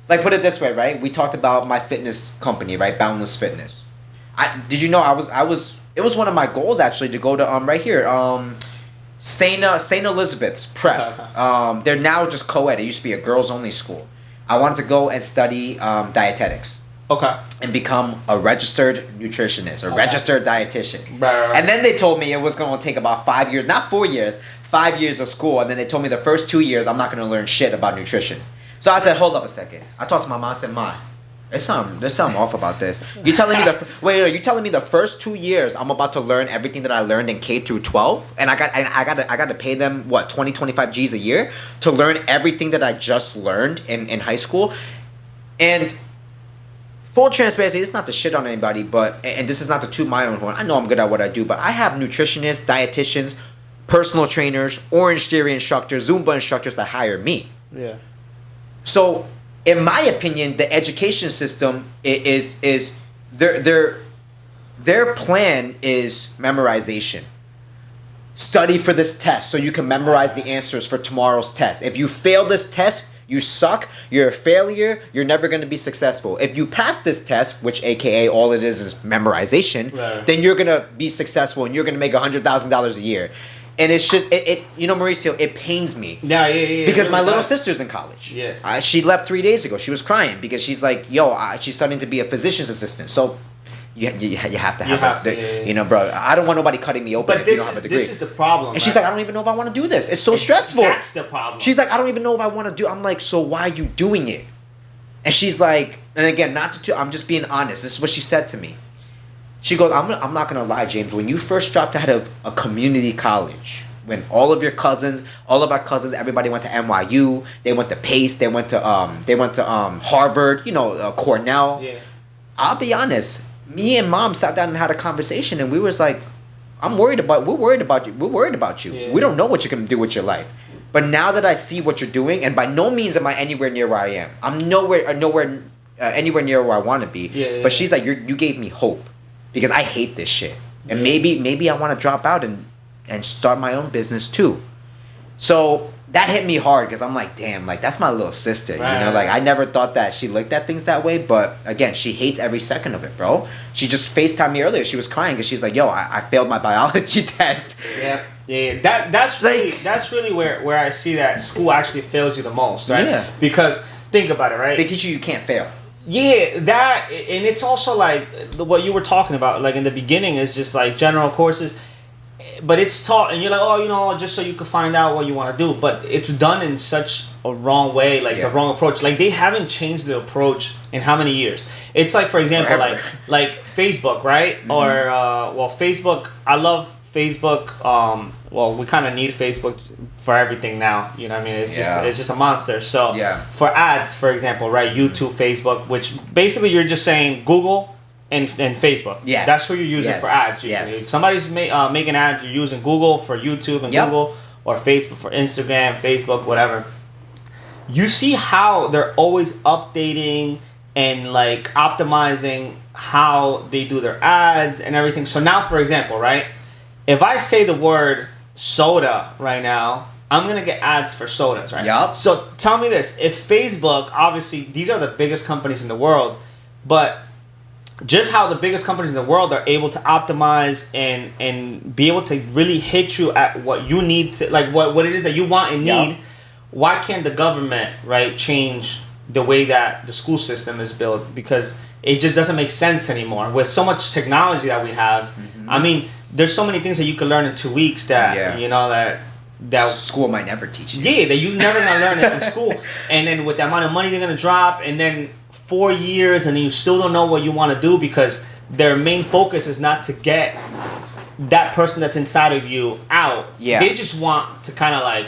put it this way, right? We talked about my fitness company, right? Boundless Fitness. Did you know it was one of my goals, actually, to go to right here, Saint Elizabeth's Prep. Okay. They're now just co-ed. It used to be a girls only school. I wanted to go and study dietetics. Okay. And become a registered nutritionist or registered dietitian. Right. And then they told me it was going to take about 5 years, not 4 years, 5 years of school. And then they told me the first 2 years I'm not going to learn shit about nutrition. So I said, hold up a second. I talked to my mom. I said, Ma, there's something off about this. You telling me you telling me the first 2 years I'm about to learn everything that I learned in K through 12, and I got to pay them what 25 G's a year to learn everything that I just learned in high school. And full transparency, it's not to shit on anybody, and this is not to toot my own horn. I know I'm good at what I do, but I have nutritionists, dietitians, personal trainers, Orange Theory instructors, Zumba instructors that hire me. Yeah. So, in my opinion, the education system is their plan is memorization. Study for this test so you can memorize the answers for tomorrow's test. If you fail this test, you suck, you're a failure, you're never going to be successful. If you pass this test, which AKA all it is memorization, then you're going to be successful and you're going to make $100,000 a year. And it's just, Mauricio, it pains me. Yeah. Because my little sister's in college. Yeah. She left 3 days ago. She was crying because she's like, she's studying to be a physician's assistant. So you have to have bro, I don't want nobody cutting me open if you don't have a degree. This is the problem. And she's like, I don't even know if I want to do this. It's so stressful. That's the problem. She's like, I don't even know if I want to do. I'm like, so why are you doing it? And she's like, and again, I'm just being honest. This is what she said to me. She goes, I'm not gonna lie, James. When you first dropped out of a community college, when all of our cousins, everybody went to NYU, they went to Pace, they went to Harvard, Cornell. Yeah. I'll be honest. Me and Mom sat down and had a conversation, and we was like, we're worried about you. Yeah. We don't know what you're gonna do with your life. But now that I see what you're doing, and by no means am I anywhere near where I am. I'm anywhere near where I want to be. Yeah. But she's like, you gave me hope. Because I hate this shit. And maybe I want to drop out and start my own business too. So that hit me hard because I'm like, damn, like that's my little sister. Right. Like I never thought that she looked at things that way. But again, she hates every second of it, bro. She just FaceTimed me earlier. She was crying because she's like, yo, I failed my biology test. Yeah. That's really where I see that school actually fails you the most, right? Yeah. Because think about it, right? They teach you can't fail. Yeah, that, and it's also like what you were talking about, like in the beginning is just like general courses, but it's taught, and you're like, just so you can find out what you want to do, but it's done in such a wrong way, like the wrong approach. Like they haven't changed the approach in how many years? It's like, for example, like Facebook, right? Mm-hmm. Or Facebook. I love Facebook. We kind of need Facebook for everything now. You know what I mean? It's just a monster. So for ads, for example, right? YouTube, Facebook, which basically you're just saying Google and Facebook. Yeah, that's who you're using for ads. Usually. If somebody's making ads, you're using Google for YouTube and Google, or Facebook for Instagram, Facebook, whatever. You see how they're always updating and like optimizing how they do their ads and everything. So now, for example, right? If I say the word soda right now, I'm going to get ads for sodas, right? Yup. So tell me this. If Facebook, obviously, these are the biggest companies in the world, but just how the biggest companies in the world are able to optimize and be able to really hit you at what you need to, like what it is that you want and need, why can't the government, right, change the way that the school system is built? Because it just doesn't make sense anymore. With so much technology that we have, I mean, there's so many things that you can learn in 2 weeks that, you know, that school might never teach you. Yeah, that you never gonna learn it in school. And then with the amount of money they're gonna drop, and then 4 years, and then you still don't know what you want to do because their main focus is not to get that person that's inside of you out. Yeah. They just want to kind of like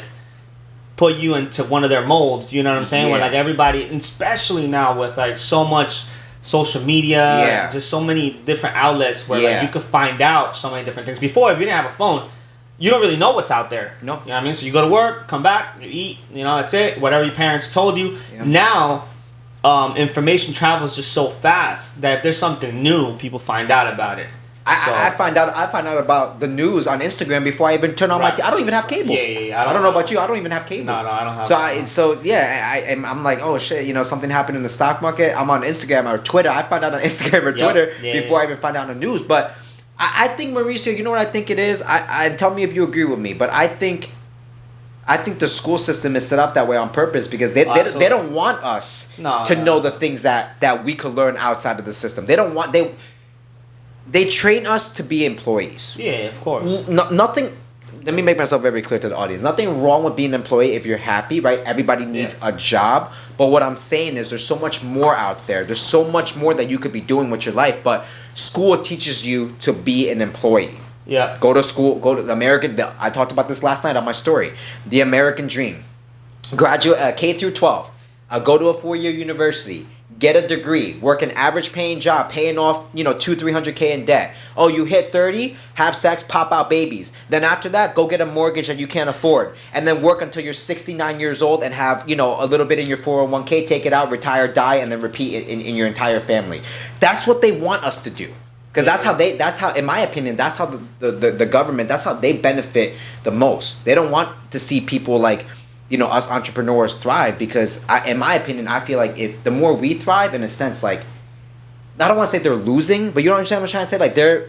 put you into one of their molds. You know what I'm saying? Yeah. Where like everybody, especially now with like so much social media, just so many different outlets where like you could find out so many different things. Before, if you didn't have a phone, you don't really know what's out there. No. You know what I mean? So you go to work, come back, you eat, you know, that's it. Whatever your parents told you. Yeah. Now, information travels just so fast that if there's something new, people find out about it. I find out about the news on Instagram before I even turn on my TV. I don't even have cable. Yeah. I don't know about you. I don't even have cable. No, I don't have. I'm like, oh shit, you know, something happened in the stock market. I'm on Instagram or Twitter. I find out on Instagram or Twitter before I even find out on the news. But I think, Mauricio, you know what I think it is? I tell me if you agree with me, but I think the school system is set up that way on purpose because they don't want us to know the things that we could learn outside of the system. They don't want they train us to be employees. Yeah, of course. Nothing. Let me make myself very clear to the audience. Nothing wrong with being an employee if you're happy, right? Everybody needs a job. But what I'm saying is there's so much more out there. There's so much more that you could be doing with your life. But school teaches you to be an employee. Yeah. Go to school. Go to the American. I talked about this last night on my story. The American dream. Graduate K through 12. Go to a 4-year university. Get a degree, work an average paying job, paying off, $200-300K in debt. Oh, you hit 30, have sex, pop out babies. Then after that, go get a mortgage that you can't afford. And then work until you're 69 years old and have, a little bit in your 401K, take it out, retire, die, and then repeat it in your entire family. That's what they want us to do. Because that's how, in my opinion, that's how the government, that's how they benefit the most. They don't want to see people like, us entrepreneurs thrive because, in my opinion, I feel like if the more we thrive, in a sense, like, I don't want to say they're losing, but you don't understand what I'm trying to say? Like, they're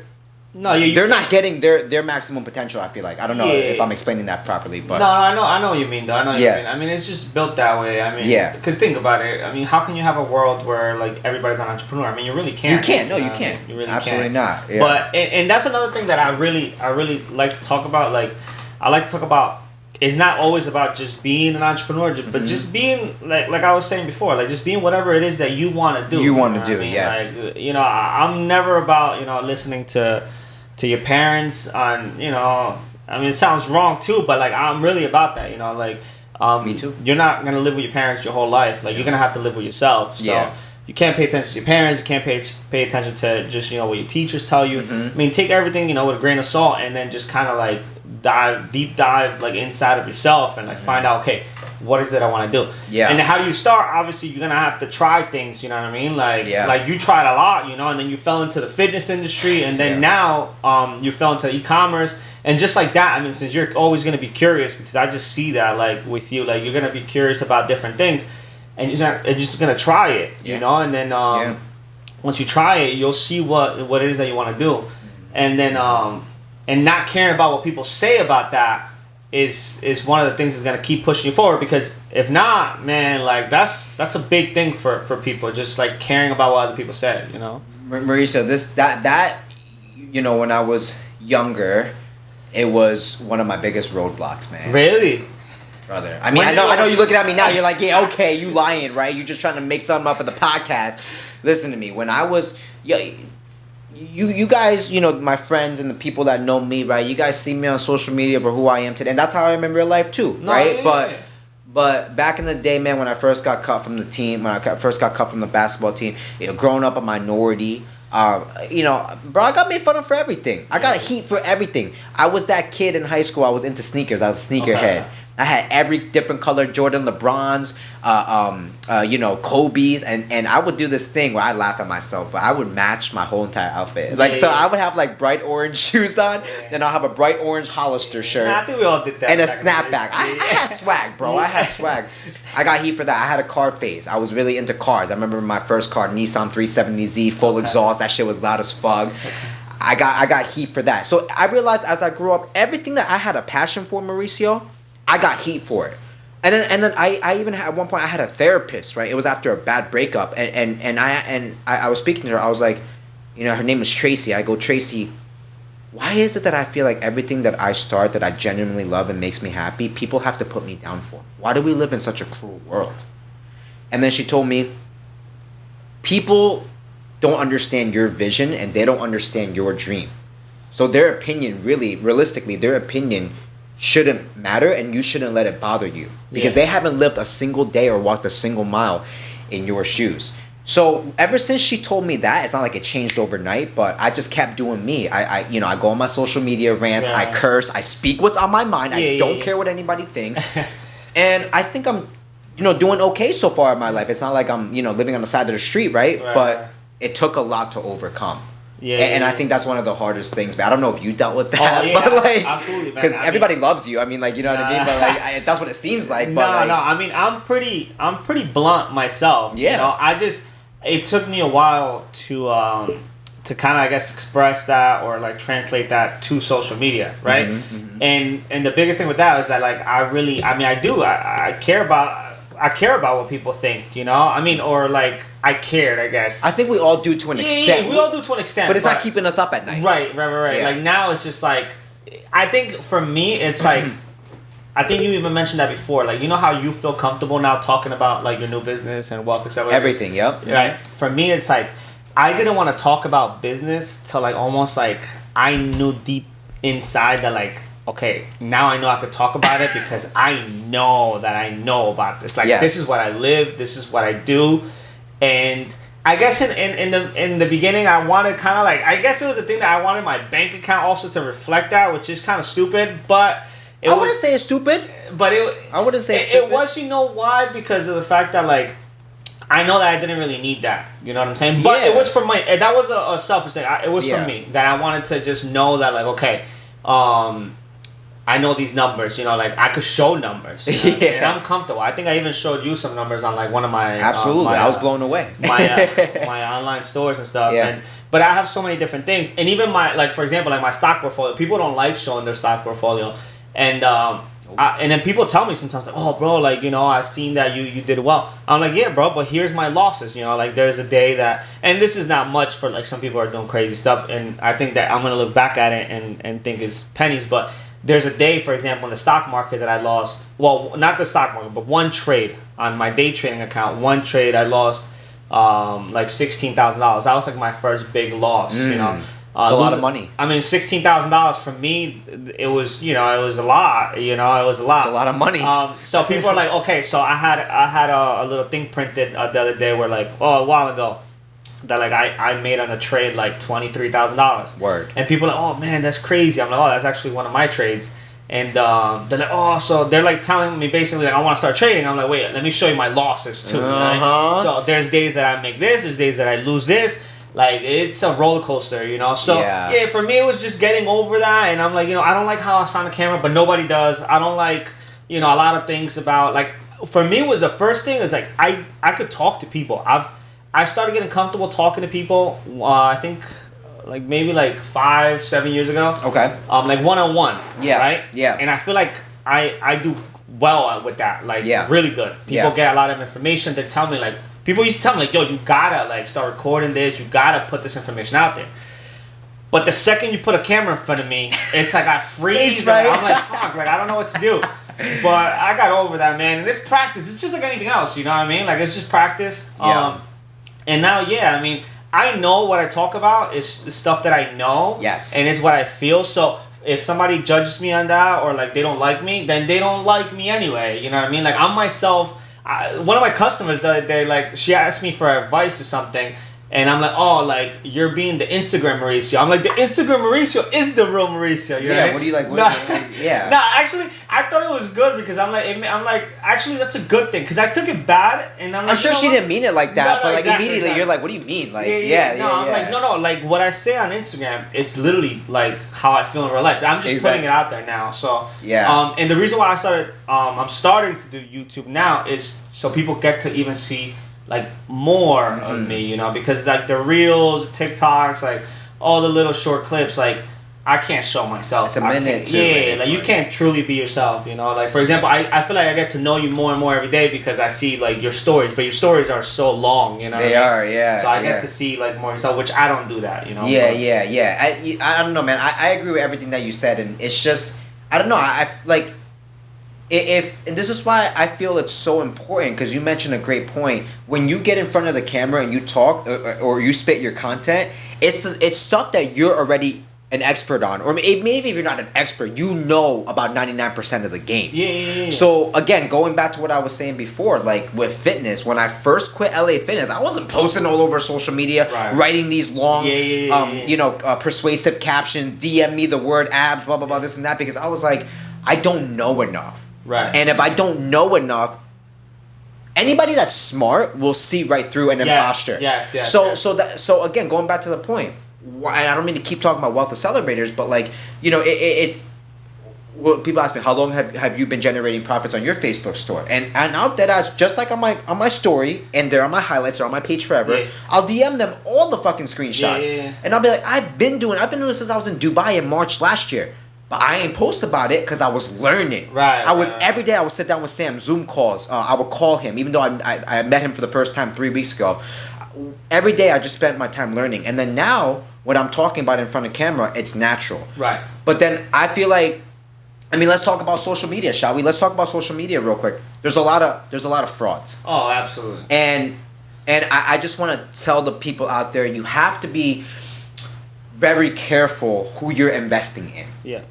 not getting their maximum potential, I feel like. I don't know if I'm explaining that properly, but... No, I know what you mean, though. I know what you mean. I mean, it's just built that way. I mean, because think about it. I mean, how can you have a world where, like, everybody's an entrepreneur? I mean, you really can't. You can't. No, you can't. You really Absolutely can't. Not. Yeah. But, and that's another thing that I really like to talk about. Like, I like to talk about... It's not always about just being an entrepreneur, but just being like I was saying before, like just being whatever it is that you want to do. You want to do, yes. Like, I'm never about listening to your parents on I mean, it sounds wrong too, but like I'm really about that. Me too. You're not gonna live with your parents your whole life. Like you're gonna have to live with yourself. So you can't pay attention to your parents. You can't pay attention to just what your teachers tell you. I mean, take everything with a grain of salt, and then just kind of like deep dive like inside of yourself and like find out, okay, what is it I want to do? Yeah. And then how do you start? Obviously, you're gonna have to try things. You know what I mean? Like like you tried a lot, and then you fell into the fitness industry, and then now you fell into e-commerce, and just like that. I mean, since you're always gonna be curious, because I just see that like with you, like you're gonna be curious about different things, and you're just gonna try it, and then once you try it, you'll see what it is that you want to do, and then and not caring about what people say about that is one of the things that's gonna keep pushing you forward. Because if not, man, like that's a big thing for people, just like caring about what other people say. Mauricio, that when I was younger, it was one of my biggest roadblocks, man. Really? Brother. I mean, I know you're looking at me now. You're like, yeah, okay, you lying, right? You're just trying to make something up for the podcast. Listen to me. When I was... You guys, my friends and the people that know me, right? You guys see me on social media for who I am today. And that's how I am in real life, too, right? But back in the day, man, when I first got cut from the team, when I first got cut from the basketball team, growing up a minority... bro, I got made fun of for everything. I got heat for everything. I was that kid in high school. I was into sneakers. I was a sneakerhead. I had every different color Jordan LeBrons, Kobe's, and I would do this thing where I laugh at myself, but I would match my whole entire outfit. So I would have like bright orange shoes on, then I'll have a bright orange Hollister shirt. I think we all did that. And a snapback. I had swag, bro. I had swag. I got heat for that. I had a car phase. I was really into cars. I remember my first car, Nissan 370Z, full exhaust. That shit was loud as fuck. I got heat for that. So I realized as I grew up, everything that I had a passion for, Mauricio, I got heat for it. And then I even had, at one point I had a therapist, right? It was after a bad breakup, and I was speaking to her. I was like, her name is Tracy. I go, Tracy, why is it that I feel like everything that I start that I genuinely love and makes me happy, people have to put me down for? Why do we live in such a cruel world? And then she told me, people don't understand your vision and they don't understand your dream. So their opinion, really, realistically, their opinion shouldn't matter, and you shouldn't let it bother you because they haven't lived a single day or walked a single mile in your shoes. So ever since she told me that, it's not like it changed overnight, but I just kept doing me. I go on my social media rants, I curse, I speak what's on my mind. I don't care what anybody thinks. And I think I'm, doing okay so far in my life. It's not like I'm, living on the side of the street, right? But it took a lot to overcome. And I think that's one of the hardest things, but I don't know if you dealt with that, but absolutely, because everybody loves you. I mean, what I mean, but that's what it seems like. No, I mean, I'm pretty blunt myself. Yeah, it took me a while to kind of, I guess, express that or like translate that to social media, right? Mm-hmm. And the biggest thing with that is that like I care about what people think, I mean, or like I cared, I guess. I think we all do to an extent. Yeah, we all do to an extent. But it's not keeping us up at night. Right. Yeah. Like now it's just like, I think for me, it's like, I think you even mentioned that before. Like, how you feel comfortable now talking about like your new business and wealth accelerators? Everything, yep. Right. For me, it's like, I didn't want to talk about business till like almost like I knew deep inside that like, okay, now I know I could talk about it because I know that I know about this. Like, this is what I live. This is what I do. And I guess in the beginning, I wanted kind of like, I guess it was a thing that I wanted my bank account also to reflect that, which is kind of stupid, but I wouldn't say it's stupid. But I wouldn't say it's stupid. It was, why? Because of the fact that like, I know that I didn't really need that. You know what I'm saying? But it was for my, that was a selfish thing. It was for me that I wanted to just know that like, okay, I know these numbers, like I could show numbers, and I'm comfortable. I think I even showed you some numbers on like one of my absolutely. I was blown away. my online stores and stuff. Yeah. But I have so many different things, and even my for example, like my stock portfolio. People don't like showing their stock portfolio, and then people tell me sometimes, like, oh, bro, like I seen that you did well. I'm like, yeah, bro, but here's my losses. Like there's a day that, and this is not much for like some people are doing crazy stuff, and I think that I'm gonna look back at it and think it's pennies, but. There's a day, for example, in the stock market that I lost. Well, not the stock market, but one trade on my day trading account. One trade I lost like $16,000. That was like my first big loss. It's a lot of money. I mean, $16,000 for me, it was it was a lot. It was a lot. It's a lot of money. So people are like, okay. So I had a little thing printed the other day where like a while ago. That like I made on a trade like $23,000. Word. And people are like, oh man, that's crazy. I'm like, oh, that's actually one of my trades. And they're like, oh, so they're like telling me basically like I want to start trading. I'm like, wait, let me show you my losses too. Right? So there's days that I make this, there's days that I lose this. Like it's a roller coaster, So yeah, for me it was just getting over that. And I'm like, I don't like how I sound on camera, but nobody does. I don't like, a lot of things about like. For me, it was the first thing is like I could talk to people. I started getting comfortable talking to people, I think, like maybe like 5-7 years ago. Okay. Like one-on-one. Yeah. Right? Yeah. And I feel like I do well with that. Like, really good. People get a lot of information. They tell me, like, people used to tell me, like, yo, you gotta, like, start recording this. You gotta put this information out there. But the second you put a camera in front of me, it's like I freeze. Right? I'm like, fuck, like, I don't know what to do. But I got over that, man. And it's practice. It's just like anything else, you know what I mean? Like, it's just practice. Yeah. And now, I mean, I know what I talk about is stuff that I know. Yes. And it's what I feel. So if somebody judges me on that or like they don't like me, then they don't like me anyway. You know what I mean? Like I'm myself. One of my customers, they like she asked me for advice or something, And I'm like, oh, like, you're being the Instagram Mauricio. I'm like, the Instagram Mauricio is the real Mauricio. You know Yeah, what what do you like? Yeah. No, actually, I thought it was good because I'm like, actually, that's a good thing. Because I took it bad, and I'm like, I'm sure she didn't mean it like that, but like exactly, immediately you're like, what do you mean? Like, I'm like, no, like what I say on Instagram, it's literally like how I feel in real life. I'm just putting it out there now. So and the reason why I'm starting to do YouTube now is so people get to even see like more of me, you know, because like the reels, TikToks, like all the little short clips, like I can't show myself. It's a minute too. Yeah, like you can't truly be yourself, you know. Like for example, I feel like I get to know you more and more every day because I see like your stories, but your stories are so long, you know. They are, yeah. So I get to see like more yourself, which I don't do that, you know. Yeah. I don't know, man. I agree with everything that you said, and it's just I don't know. I like. And this is why I feel it's so important because you mentioned a great point. When you get in front of the camera and you talk or you spit your content, it's stuff that you're already an expert on, or maybe if you're not an expert, you know about 99% of the game. Yeah. So again, going back to what I was saying before, like with fitness, when I first quit LA Fitness, I wasn't posting all over social media, writing these long, persuasive captions, DM me the word abs, blah blah blah, this and that, because I was like, I don't know enough. Right. And if I don't know enough, anybody that's smart will see right through an imposter. Yes. So again, going back to the point, and I don't mean to keep talking about wealth of celebrators, but like, you know, it's well, people ask me, how long have you been generating profits on your Facebook store? And I'll deadass, just like on my story, and they're on my highlights, or on my page forever, I'll DM them all the fucking screenshots. And I'll be like, I've been doing this since I was in Dubai in March last year. But I ain't post about it because I was learning. Every day I would sit down with Sam, Zoom calls. I would call him, even though I met him for the first time 3 weeks ago. Every day I just spent my time learning. And then now, when I'm talking about it in front of camera, it's natural. Right. But then I feel like, I mean, let's talk about social media, shall we? Let's talk about social media real quick. There's a lot of frauds. Oh, absolutely. And I just want to tell the people out there, you have to be very careful who you're investing in. Yeah.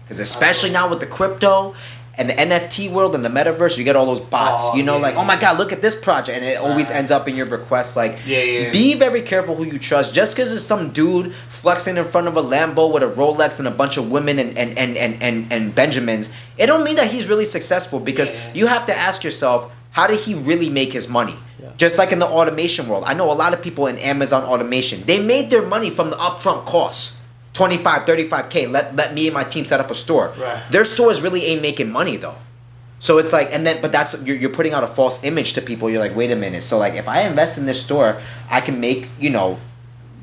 Because especially now with the crypto and the NFT world and the metaverse, you get all those bots. Oh my God, look at this project. And it always ends up in your request. Like, be very careful who you trust. Just because it's some dude flexing in front of a Lambo with a Rolex and a bunch of women and Benjamins, it don't mean that he's really successful, because you have to ask yourself, how did he really make his money? Just like in the automation world. I know a lot of people in Amazon automation. They made their money from the upfront costs. 25, 35K, let me and my team set up a store. Right. Their stores really ain't making money though. So it's like, but that's, you're putting out a false image to people. You're like, wait a minute. So like, if I invest in this store, I can make,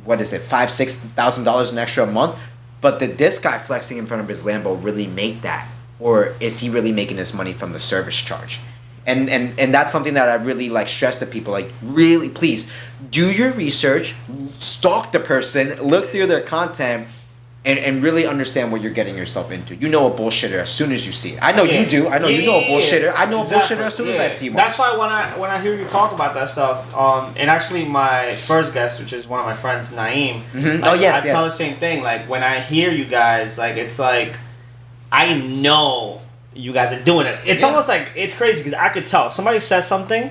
what is it, $5,000-$6,000 an extra a month. But did this guy flexing in front of his Lambo really make that? Or is he really making his money from the service charge? And that's something that I really like stress to people. Like, really, please do your research, stalk the person, look through their content, and really understand what you're getting yourself into. You know a bullshitter as soon as you see it. I know you do. I know you know a bullshitter. I know a bullshitter as soon as I see one. That's why when I hear you talk about that stuff, and actually my first guest, which is one of my friends, Naeem, I tell the same thing. Like, when I hear you guys, like, it's like, I know you guys are doing it. It's almost like, it's crazy because I could tell if somebody says something,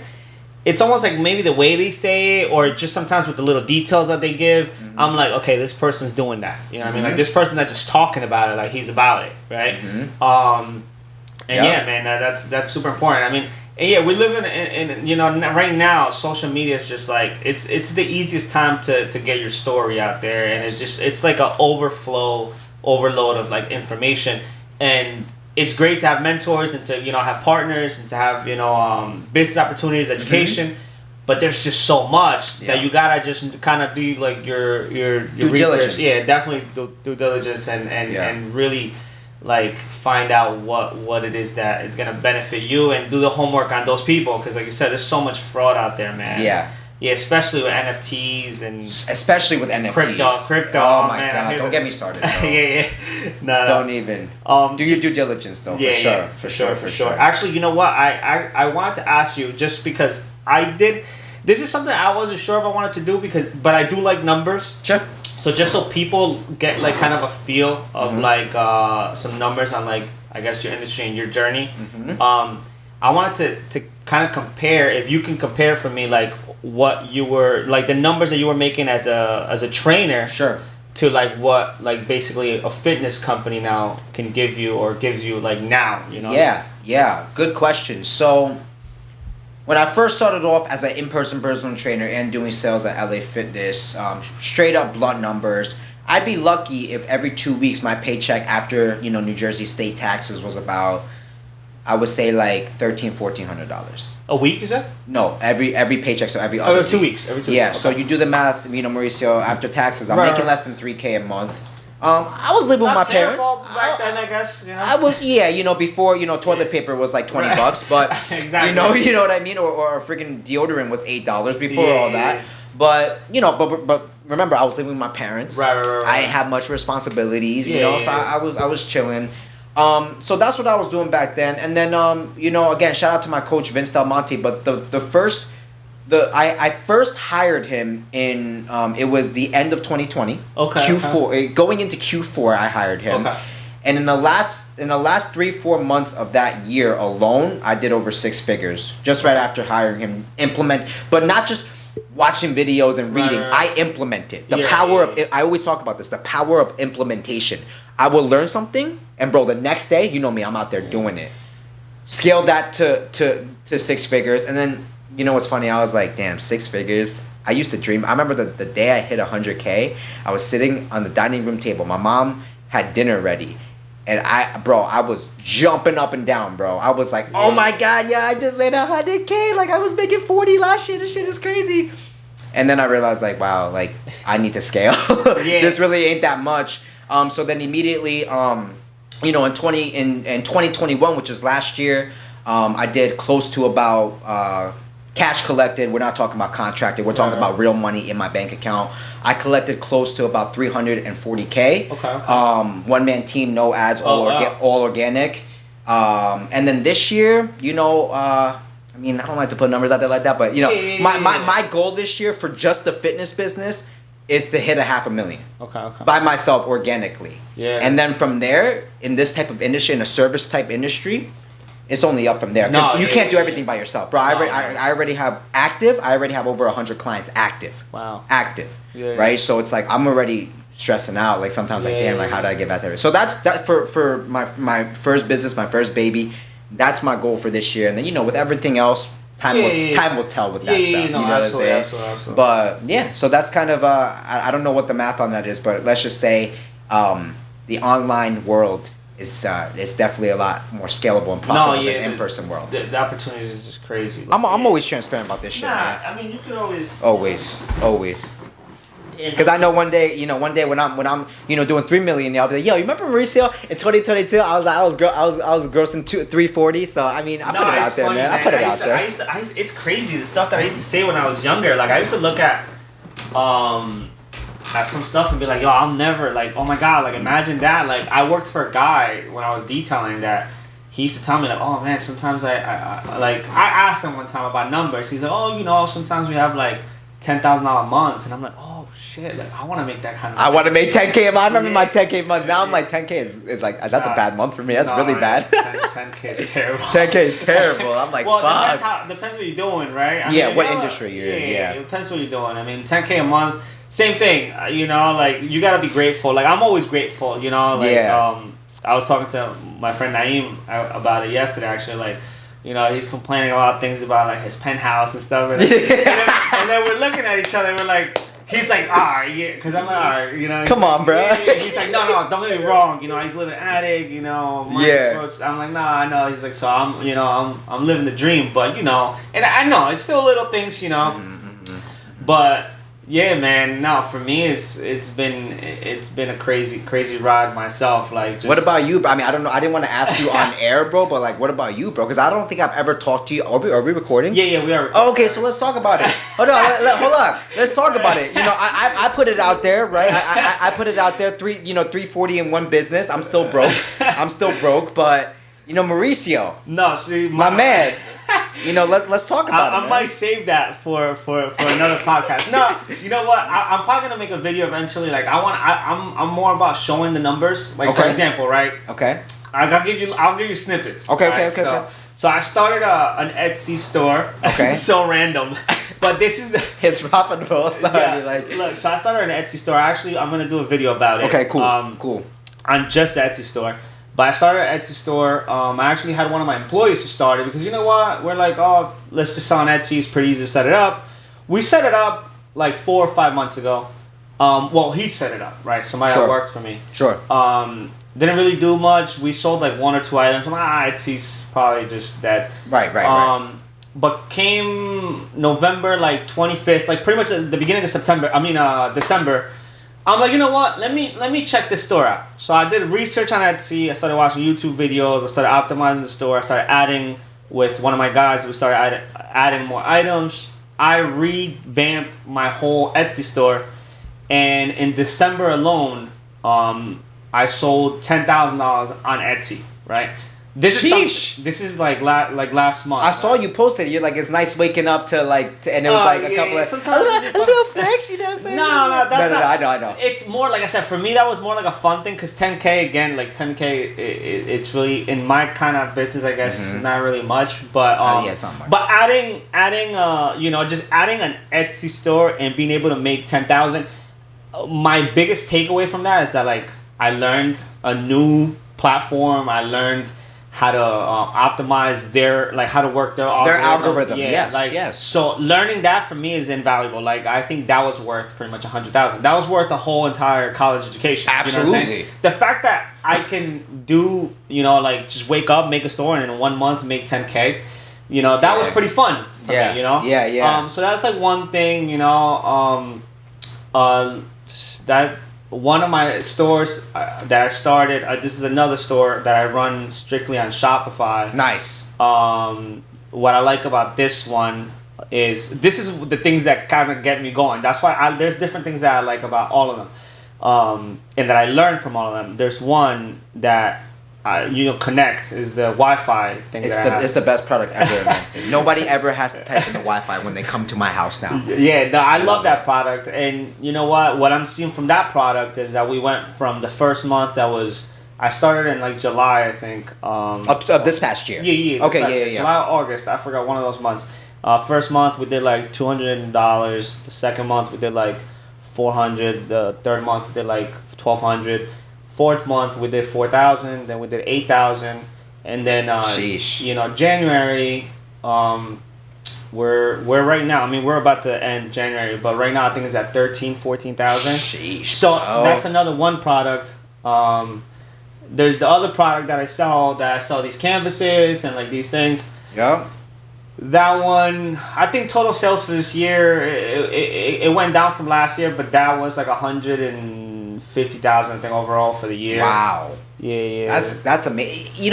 it's almost like maybe the way they say it, or just sometimes with the little details that they give, I'm like, okay, this person's doing that. You know what I mean? Like, this person that's just talking about it, like he's about it, right? Man, that's super important. I mean, we live in right now, social media is just like, it's the easiest time to get your story out there, and it's like an overload of like information, and it's great to have mentors and to have partners and to have business opportunities, education, but there's just so much that you gotta just kind of do like your due research. Diligence. Yeah, definitely due diligence and really like find out what it is that is gonna benefit you, and do the homework on those people, because like you said, there's so much fraud out there, man. Yeah, especially with NFTs and especially with NFTs. Crypto. Oh my God! Don't get me started. Bro. No. Don't even. Do your due diligence though. For sure. Actually, you know what? I wanted to ask you, just because I did. This is something I wasn't sure if I wanted to do, but I do like numbers. Sure. So just so people get like kind of a feel of like some numbers on like, I guess, your industry and your journey. I wanted to kind of compare, if you can compare for me, like what you were like the numbers that you were making as a trainer. Sure. To like what like basically a fitness company now can give you or gives you like now, you know? Yeah. Good question. So when I first started off as an in-person personal trainer and doing sales at LA Fitness, straight up blunt numbers, I'd be lucky if every 2 weeks my paycheck after, New Jersey state taxes was about, I would say like $1,400. A week, is that? No, every paycheck, so every other 2 weeks. Every 2 weeks. Yeah, Okay. so you do the math, Mauricio, after taxes, I'm Right, making less than $3K a month. I was living with my parents. Back then, I guess. You know? I was, before, toilet paper was like $20, but exactly. you know what I mean, or freaking deodorant was $8 before all that. Yeah. But but remember, I was living with my parents. Right. I didn't have much responsibilities, so I was chilling. So that's what I was doing back then, and then again, shout out to my coach Vince Del Monte. But I first hired him in it was the end of 2020. Okay. Q4 going into Q4, I hired him. Okay. And in the last 3-4 months of that year alone, I did over 6 figures just right after hiring him. But not just watching videos and reading. Right. I implemented the power of it. I always talk about this, the power of implementation. I will learn something, and bro, the next day, you know me, I'm out there doing it. Scale that to 6 figures, and then what's funny? I was like, damn, 6 figures. I used to dream. I remember the day I hit 100K. I was sitting on the dining room table. My mom had dinner ready. And I was jumping up and down, bro. I was like, oh my God, yeah, I just made 100K. Like, I was making 40 last year. This shit is crazy. And then I realized, like, wow, like, I need to scale. This really ain't that much. So then immediately, in 2021, which is last year, I did close to about cash collected. We're not talking about contracted. We're talking about real money in my bank account. I collected close to about 340K. Okay. One-man team, no ads, all organic. And then this year, I don't like to put numbers out there like that, but my goal this year for just the fitness business is to hit $500,000. Okay. By myself organically. Yeah. And then from there, in this type of industry, in a service type industry, it's only up from there. Because you can't do everything by yourself, bro. I already have active. I already have over 100 clients active. Wow. Active. Yeah. Right. So it's like I'm already stressing out. Like sometimes, like damn, like how did I get back there? So that's that for my first business, my first baby. That's my goal for this year. And then with everything else, time will tell with that stuff. You know what I'm saying? Absolutely. But yeah, so that's kind of I don't know what the math on that is, but let's just say the online world is definitely a lot more scalable and profitable than in-person world. The opportunities is just crazy. I'm always transparent about this shit, man. I mean, you could always. Always. Because I know one day when I'm doing 3 million, I'll be like, yo, you remember Mauricio in 2022? I was grossing 340. So I mean, I put it out there, man. I put it out there. It's crazy the stuff that I used to say when I was younger. Like I used to look at some stuff and be like, yo, I'll never, like, oh my God, like imagine that. Like I worked for a guy when I was detailing that. He used to tell me like, oh man, sometimes I asked him one time about numbers. He's like, oh, sometimes we have like $10,000 months, and I'm like, oh shit, like I want to make that kind of. I want to make 10K a month. I remember my 10K month. Now I'm like 10K is like that's a bad month for me. That's really bad. 10K is terrible. 10K is terrible. I'm like, well, fuck. Depends what you're doing, right? What industry you're in. Yeah, it depends what you're doing. I mean, 10K a month, same thing. Like you gotta be grateful. Like I'm always grateful. I was talking to my friend Naeem about it yesterday. Actually, like. He's complaining about things about like his penthouse and stuff, and then we're looking at each other. And we're like, he's like, yeah, because I'm like, come on, bro. Yeah. He's like, no, don't get me wrong. I used to live in an attic. I'm like, nah, I know. He's like, so I'm living the dream, but and I know it's still little things, but. Yeah, man. No, for me, it's been a crazy ride myself. Like, just... What about you? I mean, I don't know. I didn't want to ask you on air, bro. But like, what about you, bro? Because I don't think I've ever talked to you. Are we recording? Yeah, we are. Oh, okay, so let's talk about it. Hold on. Let's talk about it. I put it out there, right? I put it out there. 340 in one business. I'm still broke. But Mauricio. No, see, my man. Let's talk about it. I might save that for another podcast. No, you know what? I'm probably gonna make a video eventually. Like I'm more about showing the numbers. Like for example, right? Okay. I'll give you snippets. Okay, right? okay. So I started an Etsy store. Okay. This is so random, but this is It's profitable. Sorry, Look, so I started an Etsy store. Actually, I'm gonna do a video about it. Okay, cool, cool. On just the Etsy store. But I started an Etsy store. I actually had one of my employees to start it because you know what? We're like, oh, let's just sell on Etsy. It's pretty easy to set it up. We set it up like 4 or 5 months ago. Well, he set it up, right? Somebody that worked for me. Sure. Didn't really do much. We sold like 1 or 2 items. Etsy's probably just dead. Right. But came November like 25th, like pretty much at the beginning of December. I'm like, you know what? Let me check this store out. So I did research on Etsy. I started watching YouTube videos. I started optimizing the store. I started adding with one of my guys. We started adding more items. I revamped my whole Etsy store, and in December alone, I sold $10,000 on Etsy. Right. This is like last month. I saw you posted. You're like, it's nice waking up to and it was like a couple of a little flex. You know what I'm saying? No, that's not. I know. It's more like I said. For me, that was more like a fun thing because 10K again, like 10K, it's really in my kind of business. I guess not really much, but it's not much. But adding, just adding an Etsy store and being able to make 10,000. My biggest takeaway from that is that like I learned a new platform. I learned how to optimize how to work their algorithm. Yeah, yes. So learning that for me is invaluable. Like I think that was worth pretty much $100,000. That was worth a whole entire college education. Absolutely. You know what I'm saying? The fact that I can do, just wake up, make a store, and in 1 month make 10K. That was pretty fun for me. Yeah. So that's like one thing. That. One of my stores that I started, this is another store that I run strictly on Shopify. Nice. What I like about this one is this is the things that kind of get me going. That's why there's different things that I like about all of them, and that I learned from all of them. There's one that Connect is the Wi-Fi thing. It's the best product ever invented. Nobody ever has to type in the Wi-Fi when they come to my house now. Yeah, no, I love that product, and you know what? What I'm seeing from that product is that we went from the first month I started in like July, I think. Of this past year. Yeah. Okay, yeah. July or August, I forgot one of those months. First month we did like $200. The second month we did like $400. The third month we did like $1,200. Fourth month we did 4,000, then we did 8,000, and then January, we're right now. I mean, we're about to end January, but right now I think it's at 14,000. Sheesh. So that's another one product. There's the other product that I sell these canvases and like these things. Yeah. That one, I think total sales for this year it went down from last year, but that was like 150,000 I think overall for the year. Wow. Yeah. That's amazing.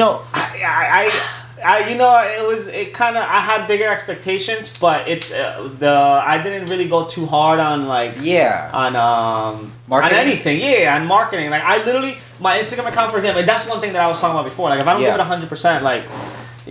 I had bigger expectations, but I didn't really go too hard on marketing? On anything. On marketing. Like I literally my Instagram account, for example, and that's one thing that I was talking about before. Like if I don't give it 100%, like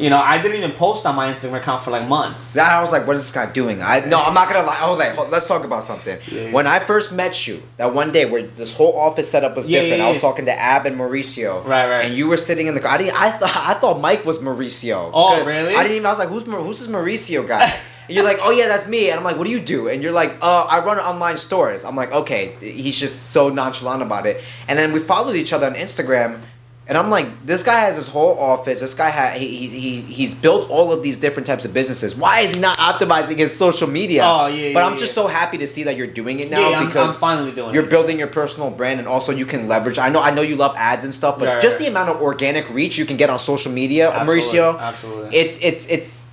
I didn't even post on my Instagram account for like months. I was like, what is this guy doing? I'm not gonna lie. I was like, let's talk about something. Yeah. When I first met you, that one day where this whole office setup was different, I was talking to Ab and Mauricio. Right. And you were sitting in the car. I thought Mike was Mauricio. Oh, really? I was like, who's this Mauricio guy? And you're like, oh yeah, that's me. And I'm like, what do you do? And you're like, I run online stores. I'm like, okay. He's just so nonchalant about it. And then we followed each other on Instagram. And I'm like, this guy has his whole office. This guy he's built all of these different types of businesses. Why is he not optimizing his social media? Oh yeah. But I'm just so happy to see that you're doing it now because I'm finally doing you're building your personal brand, and also you can leverage. I know you love ads and stuff, but just the amount of organic reach you can get on social media, Mauricio. Absolutely. It's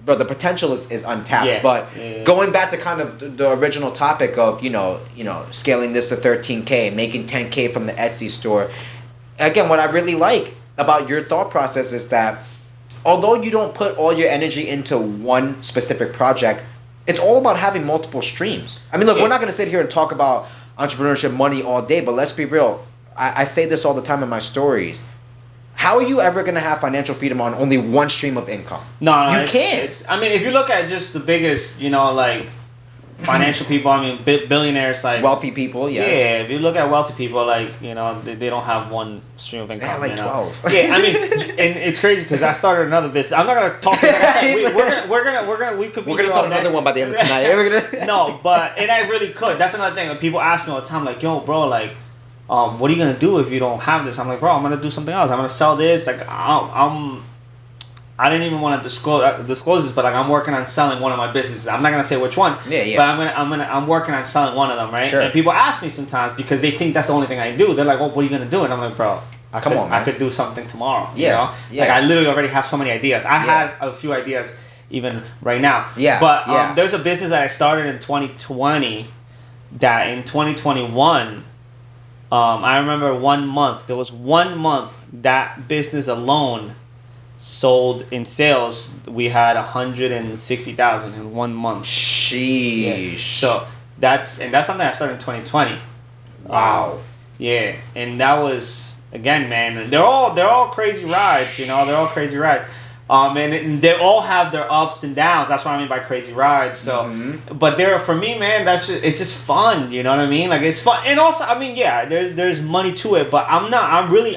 but the potential is untapped. Yeah, but going back to kind of the original topic of scaling this to 13K, making 10K from the Etsy store. Again, what I really like about your thought process is that although you don't put all your energy into one specific project, it's all about having multiple streams. I mean, look, we're not going to sit here and talk about entrepreneurship money all day, but let's be real. I say this all the time in my stories. How are you ever going to have financial freedom on only one stream of income? No, you can't. I mean, if you look at just the biggest, financial people, I mean, billionaires, like wealthy people, yes. Yeah, if you look at wealthy people, like, you know, they don't have one stream of income. They have like 12. Yeah, I mean, and it's crazy because I started another business. I'm not gonna talk about that. We could start another one by the end of tonight. No, but and I really could. That's another thing. Like, people ask me all the time, like, yo, bro, like, what are you gonna do if you don't have this? I'm like, bro, I'm gonna do something else. I'm gonna sell this. Like, I didn't even want to disclose this, but like I'm working on selling one of my businesses. I'm not gonna say which one. Yeah. But I'm working on selling one of them, right? Sure. And people ask me sometimes because they think that's the only thing I do. They're like, "Oh, what are you gonna do?" And I'm like, "Bro, I could do something tomorrow." Yeah. You know? Yeah. Like I literally already have so many ideas. I have a few ideas even right now. Yeah. But there's a business that I started in 2020 that in 2021. I remember 1 month. There was 1 month that business alone sold in sales. We had 160,000 in 1 month. Sheesh. Yeah. So that's something I started in 2020. Wow. Yeah, and that was again, man. They're all crazy rides. You know, they're all crazy rides. And they all have their ups and downs. That's what I mean by crazy rides. So, but for me, man, it's just fun. You know what I mean? Like it's fun, and also, I mean, yeah, there's money to it, but I'm really,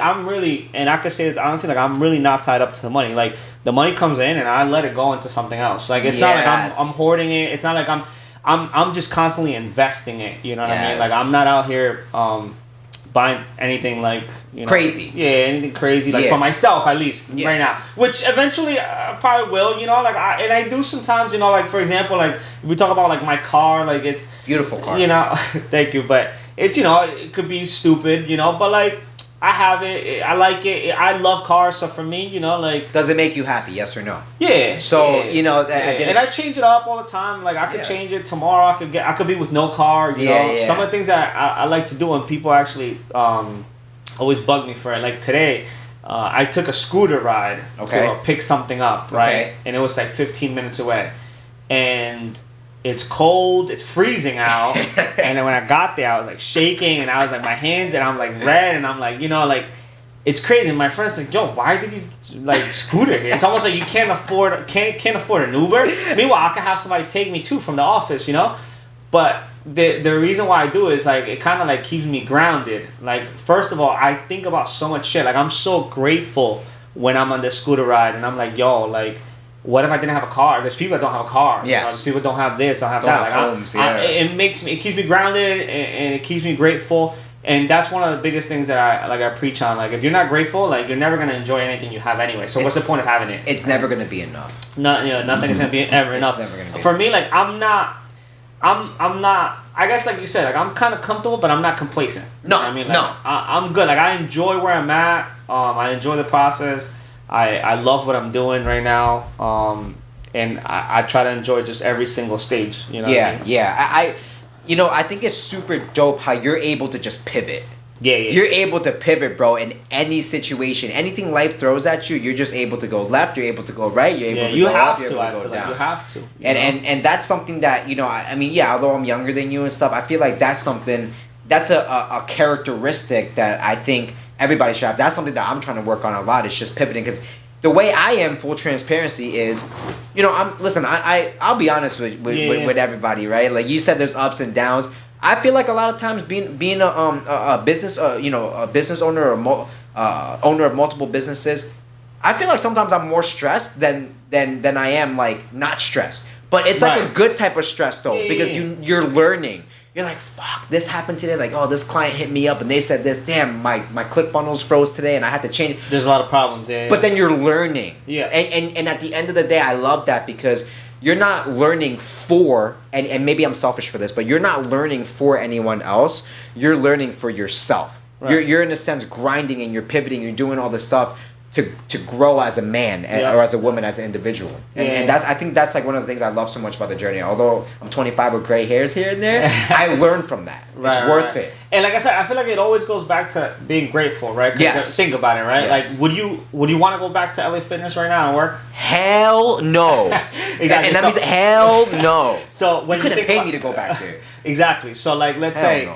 and I could say this honestly, like I'm really not tied up to the money. Like the money comes in, and I let it go into something else. Like it's not like I'm hoarding it. It's not like I'm just constantly investing it. You know what I mean? Like I'm not out here buying anything like, you know, crazy. Yeah, anything crazy like for myself at least right now. Which eventually I probably will, you know, like I do sometimes, you know, like for example, like we talk about like my car, like it's beautiful car. You know, thank you, but it's, you know, it could be stupid, you know, but like I have it, I like it, I love cars, so for me, you know, like does it make you happy? Yes or no? Yeah. So you know, and I change it up all the time. Like I could change it tomorrow. I could be with no car. You know, some of the things that I like to do, and people actually always bug me for it. Like today, I took a scooter ride to pick something up, right? And it was like 15 minutes away, and it's cold, it's freezing out, and then when I got there, I was like shaking, and I was like my hands, and I'm like red, and I'm like, you know, like it's crazy. And my friend's like, yo, why did you like scooter here? It's almost like you can't afford an Uber. Meanwhile, I can have somebody take me too from the office, you know. But the reason why I do it is like it kind of like keeps me grounded. Like first of all, I think about so much shit. Like I'm so grateful when I'm on this scooter ride, and I'm like, yo, like, what if I didn't have a car? There's people that don't have a car. Yes. You know, there's people that don't have this, don't have that. Have homes, it keeps me grounded, and it keeps me grateful. And that's one of the biggest things that I preach on. Like, if you're not grateful, like, you're never gonna enjoy anything you have anyway. So what's the point of having it? It's never gonna be enough. No, you know, nothing is gonna be ever enough. Never gonna be For me, like, I'm not. I guess, like you said, like I'm kind of comfortable, but I'm not complacent. No, you know what I mean, like, I'm good. Like I enjoy where I'm at. I enjoy the process. I love what I'm doing right now. And I try to enjoy just every single stage. You know. Yeah, what I mean? yeah. You know, I think it's super dope how you're able to just pivot. Yeah. You're able to pivot, bro, in any situation. Anything life throws at you, you're just able to go left, you're able to go right, you're able to go up, you're able to go down. You have to. And that's something that, you know, I mean, yeah, although I'm younger than you and stuff, I feel like that's a characteristic that I think everybody should have. That's something that I'm trying to work on a lot. It's just pivoting, because the way I am, full transparency, is, you know, I'll be honest with everybody, right? Like you said, there's ups and downs. I feel like a lot of times being a business, a business owner or owner of multiple businesses, I feel like sometimes I'm more stressed than I am like not stressed. But it's like a good type of stress though, because you're learning. You're like, fuck, this happened today. Like, oh, this client hit me up and they said this. Damn, my ClickFunnels froze today and I had to change it. There's a lot of problems, But then you're learning. Yeah. And at the end of the day, I love that, because you're not learning for, and maybe I'm selfish for this, but you're not learning for anyone else. You're learning for yourself. Right. You're in a sense grinding and you're pivoting. You're doing all this stuff to grow as a man or as a woman, as an individual. And I think that's like one of the things I love so much about the journey. Although I'm 25 with gray hairs here and there, I learn from that. It's worth it. And like I said, I feel like it always goes back to being grateful, right? Yes. Think about it, right? Yes. Like, would you want to go back to LA Fitness right now and work? Hell no. Exactly. And that means hell no. So when you couldn't pay me to go back there. Exactly. So like, let's say,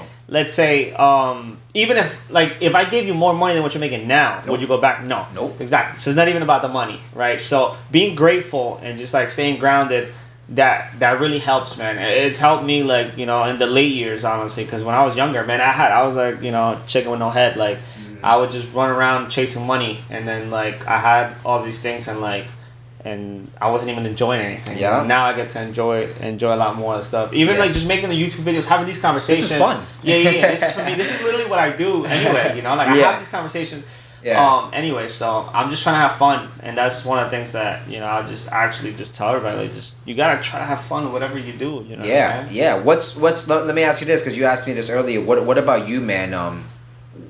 even if I gave you more money than what you're making now, would you go back? No. Nope. Exactly. So it's not even about the money, right? So being grateful and just like staying grounded, that really helps, man. It's helped me, like, you know, in the late years, honestly, because when I was younger, man, I was like, you know, chicken with no head. Like, I would just run around chasing money, and then, like, I had all these things, and, like, and I wasn't even enjoying anything. Yeah. And now I get to enjoy a lot more of the stuff. Even like just making the YouTube videos, having these conversations. This is fun. Yeah. This is for me. This is literally what I do anyway. You know, like I have these conversations. Yeah. Anyway, so I'm just trying to have fun, and that's one of the things that, you know, I'll just actually just tell everybody, like, just you gotta try to have fun whatever you do. You know. Yeah. Yeah. What's let me ask you this, because you asked me this earlier. What about you, man?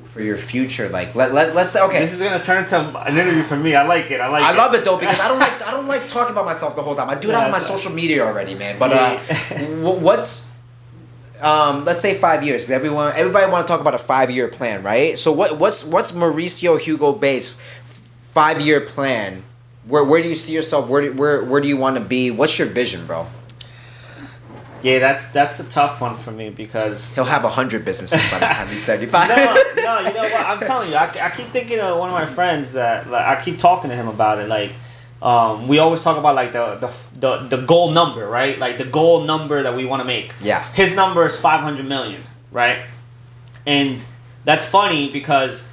For your future, like let's say, okay. This is gonna turn into an interview for me. I like it. I love it though, because I don't like talking about myself the whole time. I do it on my social media already, man. But what's let's say 5 years, because everybody want to talk about a 5-year plan, right? So what's Mauricio Hugo Bay's 5-year plan? Where do you see yourself? Where do you want to be? What's your vision, bro? Yeah, that's a tough one for me, because he'll have 100 businesses by the time he's 75. No, you know what? I'm telling you, I keep thinking of one of my friends that, like, I keep talking to him about it. Like, we always talk about, like, the goal number, right? Like the goal number that we want to make. Yeah. His number is 500 million, right? And that's funny, because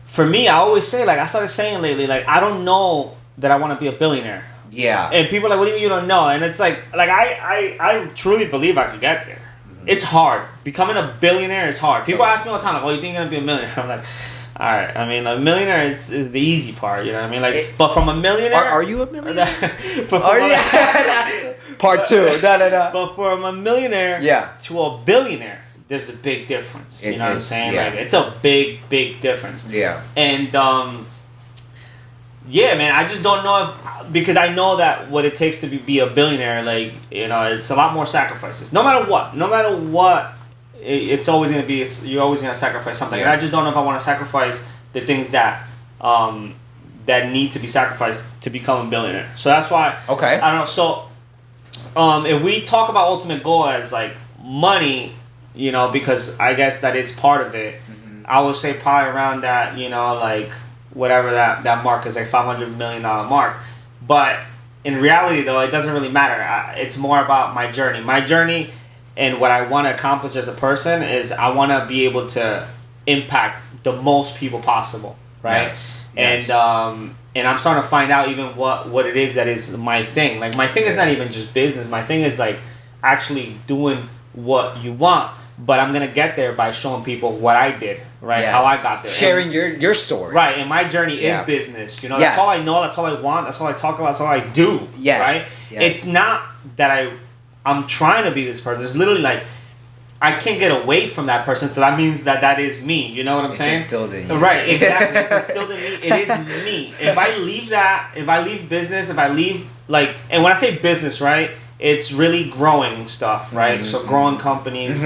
for me, I always say, like, I started saying lately, like, I don't know that I want to be a billionaire. Yeah. And people are like, what do you mean you don't know? And it's like I truly believe I could get there. Mm-hmm. It's hard. Becoming a billionaire is hard. People ask me all the time, like, oh, you think you're going to be a millionaire? I'm like, all right. I mean, a millionaire is the easy part, you know what I mean? Like, but from a millionaire... Are you a millionaire? Part Part 2. No. But from a millionaire to a billionaire, there's a big difference. You know what I'm saying? Yeah. Like, it's a big difference. Yeah. And... yeah, man, I just don't know because I know that what it takes to be a billionaire, like, you know, it's a lot more sacrifices. No matter what, it's always going to be, you're always going to sacrifice something. And I just don't know if I want to sacrifice the things that that need to be sacrificed to become a billionaire. So that's why, okay. I don't know. So if we talk about ultimate goal as, like, money, you know, because I guess that it's part of it, I would say probably around that, you know, like, whatever that mark is, like $500 million mark. But in reality, though, it doesn't really matter. It's more about my journey. My journey and what I want to accomplish as a person is I want to be able to impact the most people possible, right? Yes. And I'm starting to find out even what it is that is my thing. Like, my thing is not even just business. My thing is, like, actually doing what you want. But I'm going to get there by showing people what I did, right? Yes. How I got there. Sharing your story. Right, and my journey is business. You know, that's all I know, that's all I want, that's all I talk about, that's all I do. Yes. Right? Yes. It's not that I'm trying to be this person. It's literally like, I can't get away from that person, so that means that is me. You know what I'm saying? It's instilled in you. Right, exactly. It's instilled in me. It is me. If I leave business, like, and when I say business, right, it's really growing stuff, right? Mm-hmm. So growing companies,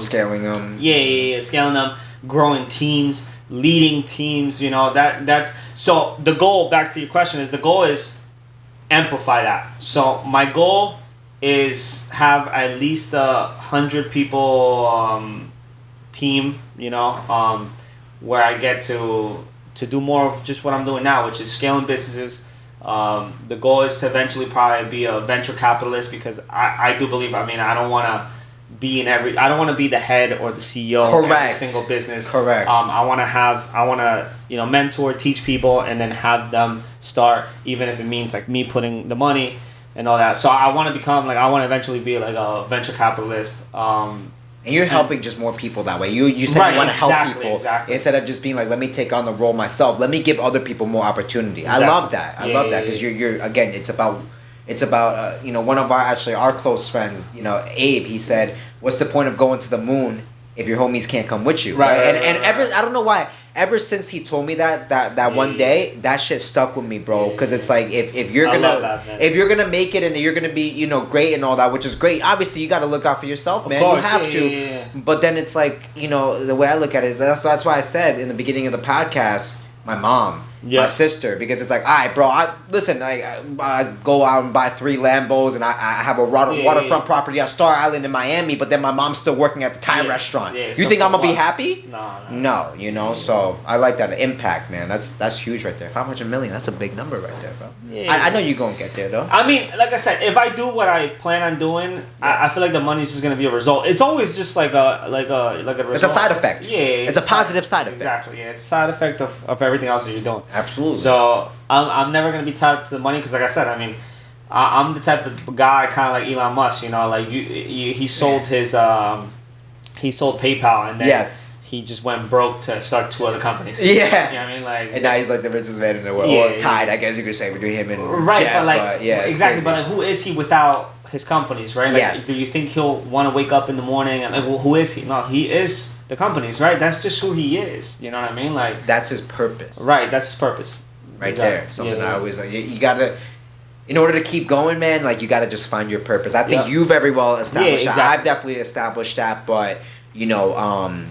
scaling them. Yeah, scaling them, growing teams, leading teams. You know, that's so the goal. Back to your question, is the goal is amplify that. So my goal is have at least 100 people team. You know, where I get to do more of just what I'm doing now, which is scaling businesses. The goal is to eventually probably be a venture capitalist, because I do believe, I mean, I don't want to be I don't want to be the head or the CEO of every single business. Correct. I want to, you know, mentor, teach people, and then have them start, even if it means, like, me putting the money and all that. So I want to eventually be, like, a venture capitalist. And you're helping just more people that way. You said you want to help people instead of just being like, let me take on the role myself. Let me give other people more opportunity. Exactly. I love that. I love that, because you're again. It's about you know, one of our close friends, you know, Abe. He said, "What's the point of going to the moon if your homies can't come with you?" Right. And I don't know why. Ever since he told me that one day, that shit stuck with me, bro. Because it's like, if you're gonna make it and you're gonna be, you know, great and all that, which is great. Obviously, you got to look out for yourself, man. You have to. Yeah. But then it's like, you know, the way I look at it is that's why I said in the beginning of the podcast, my mom. my sister, because it's like, all right, bro, I go out and buy 3 Lambos, and I have a waterfront property on Star Island in Miami, but then my mom's still working at the Thai restaurant. Yeah, you think I'm gonna be happy? No. You know, so I like that impact, man. That's huge right there. 500 million, that's a big number right there, bro. Yeah. I know you're gonna get there though. I mean, like I said, if I do what I plan on doing, I feel like the money's just gonna be a result. It's always just like a result. It's a side effect. Yeah, it's a positive side effect. Exactly. Yeah, it's a side effect of everything else that you're doing. Absolutely. So I'm never gonna be tied to the money because, like I said, I mean, I'm the type of guy kind of like Elon Musk. You know, like he sold his he sold PayPal, and then he just went broke to start 2 other companies. Yeah. You know what I mean? Like, and now he's like the richest man in the world. Or tied, I guess you could say, between him and Jeff. But exactly. But like, who is he without his companies, right? Like, yes. Do you think he'll want to wake up in the morning and like, well, who is he? No, he is the companies, right? That's just who he is. You know what I mean? Like, that's his purpose. Right. That's his purpose. Right there. Something I always like. You gotta. In order to keep going, man, like you gotta just find your purpose. I think you've very well established that. I've definitely established that, but you know,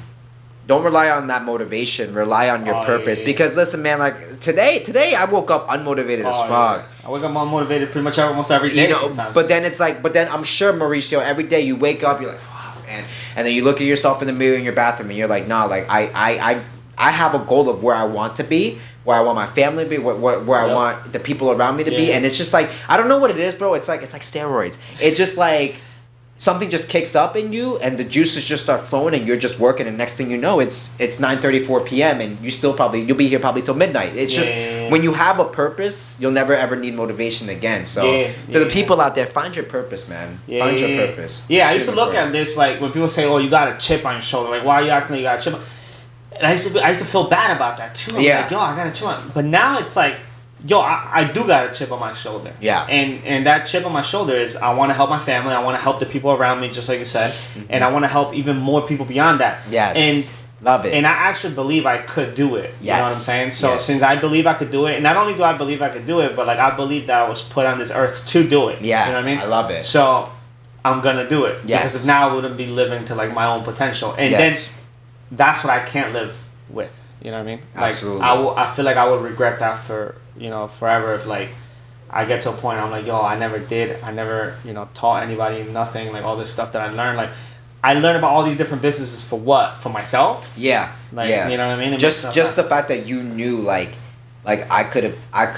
don't rely on that motivation. Rely on your purpose. Because listen, man, like today I woke up unmotivated as fuck. I wake up unmotivated pretty much almost every day. You know, sometimes. but then I'm sure, Mauricio, every day you wake up, you're like, fuck, man, and then you look at yourself in the mirror in your bathroom, and you're like, nah, like I have a goal of where I want to be, where I want my family to be, where I want the people around me to be, and it's just like, I don't know what it is, bro. It's like steroids. It's just like something just kicks up in you, and the juices just start flowing, and you're just working, and next thing you know, it's 9:34 p.m. and you'll be here probably till midnight. It's just when you have a purpose, you'll never ever need motivation again. So to the people out there, find your purpose, man. Find your purpose. Yeah, I used to look at this like when people say, "Oh, you got a chip on your shoulder." Like, why are you acting like you got a chip? And I used to feel bad about that too. I'm like, yo, I got a chip on. But now it's like, yo, I do got a chip on my shoulder. Yeah. And that chip on my shoulder is I want to help my family. I want to help the people around me, just like you said. Mm-hmm. And I want to help even more people beyond that. Yes. And love it. And I actually believe I could do it. Yes. You know what I'm saying? So since I believe I could do it, and not only do I believe I could do it, but like I believe that I was put on this earth to do it. Yeah. You know what I mean? I love it. So I'm gonna do it. Yes. Because if now I wouldn't be living to like my own potential. And then that's what I can't live with. You know what I mean? Like, absolutely. I feel like I would regret that for, forever if, like, I get to a point I'm like, yo, I never, taught anybody nothing, like, all this stuff that I learned. Like, I learned about all these different businesses for what? For myself? Yeah. Like, you know what I mean? Just the fact that you knew, like I could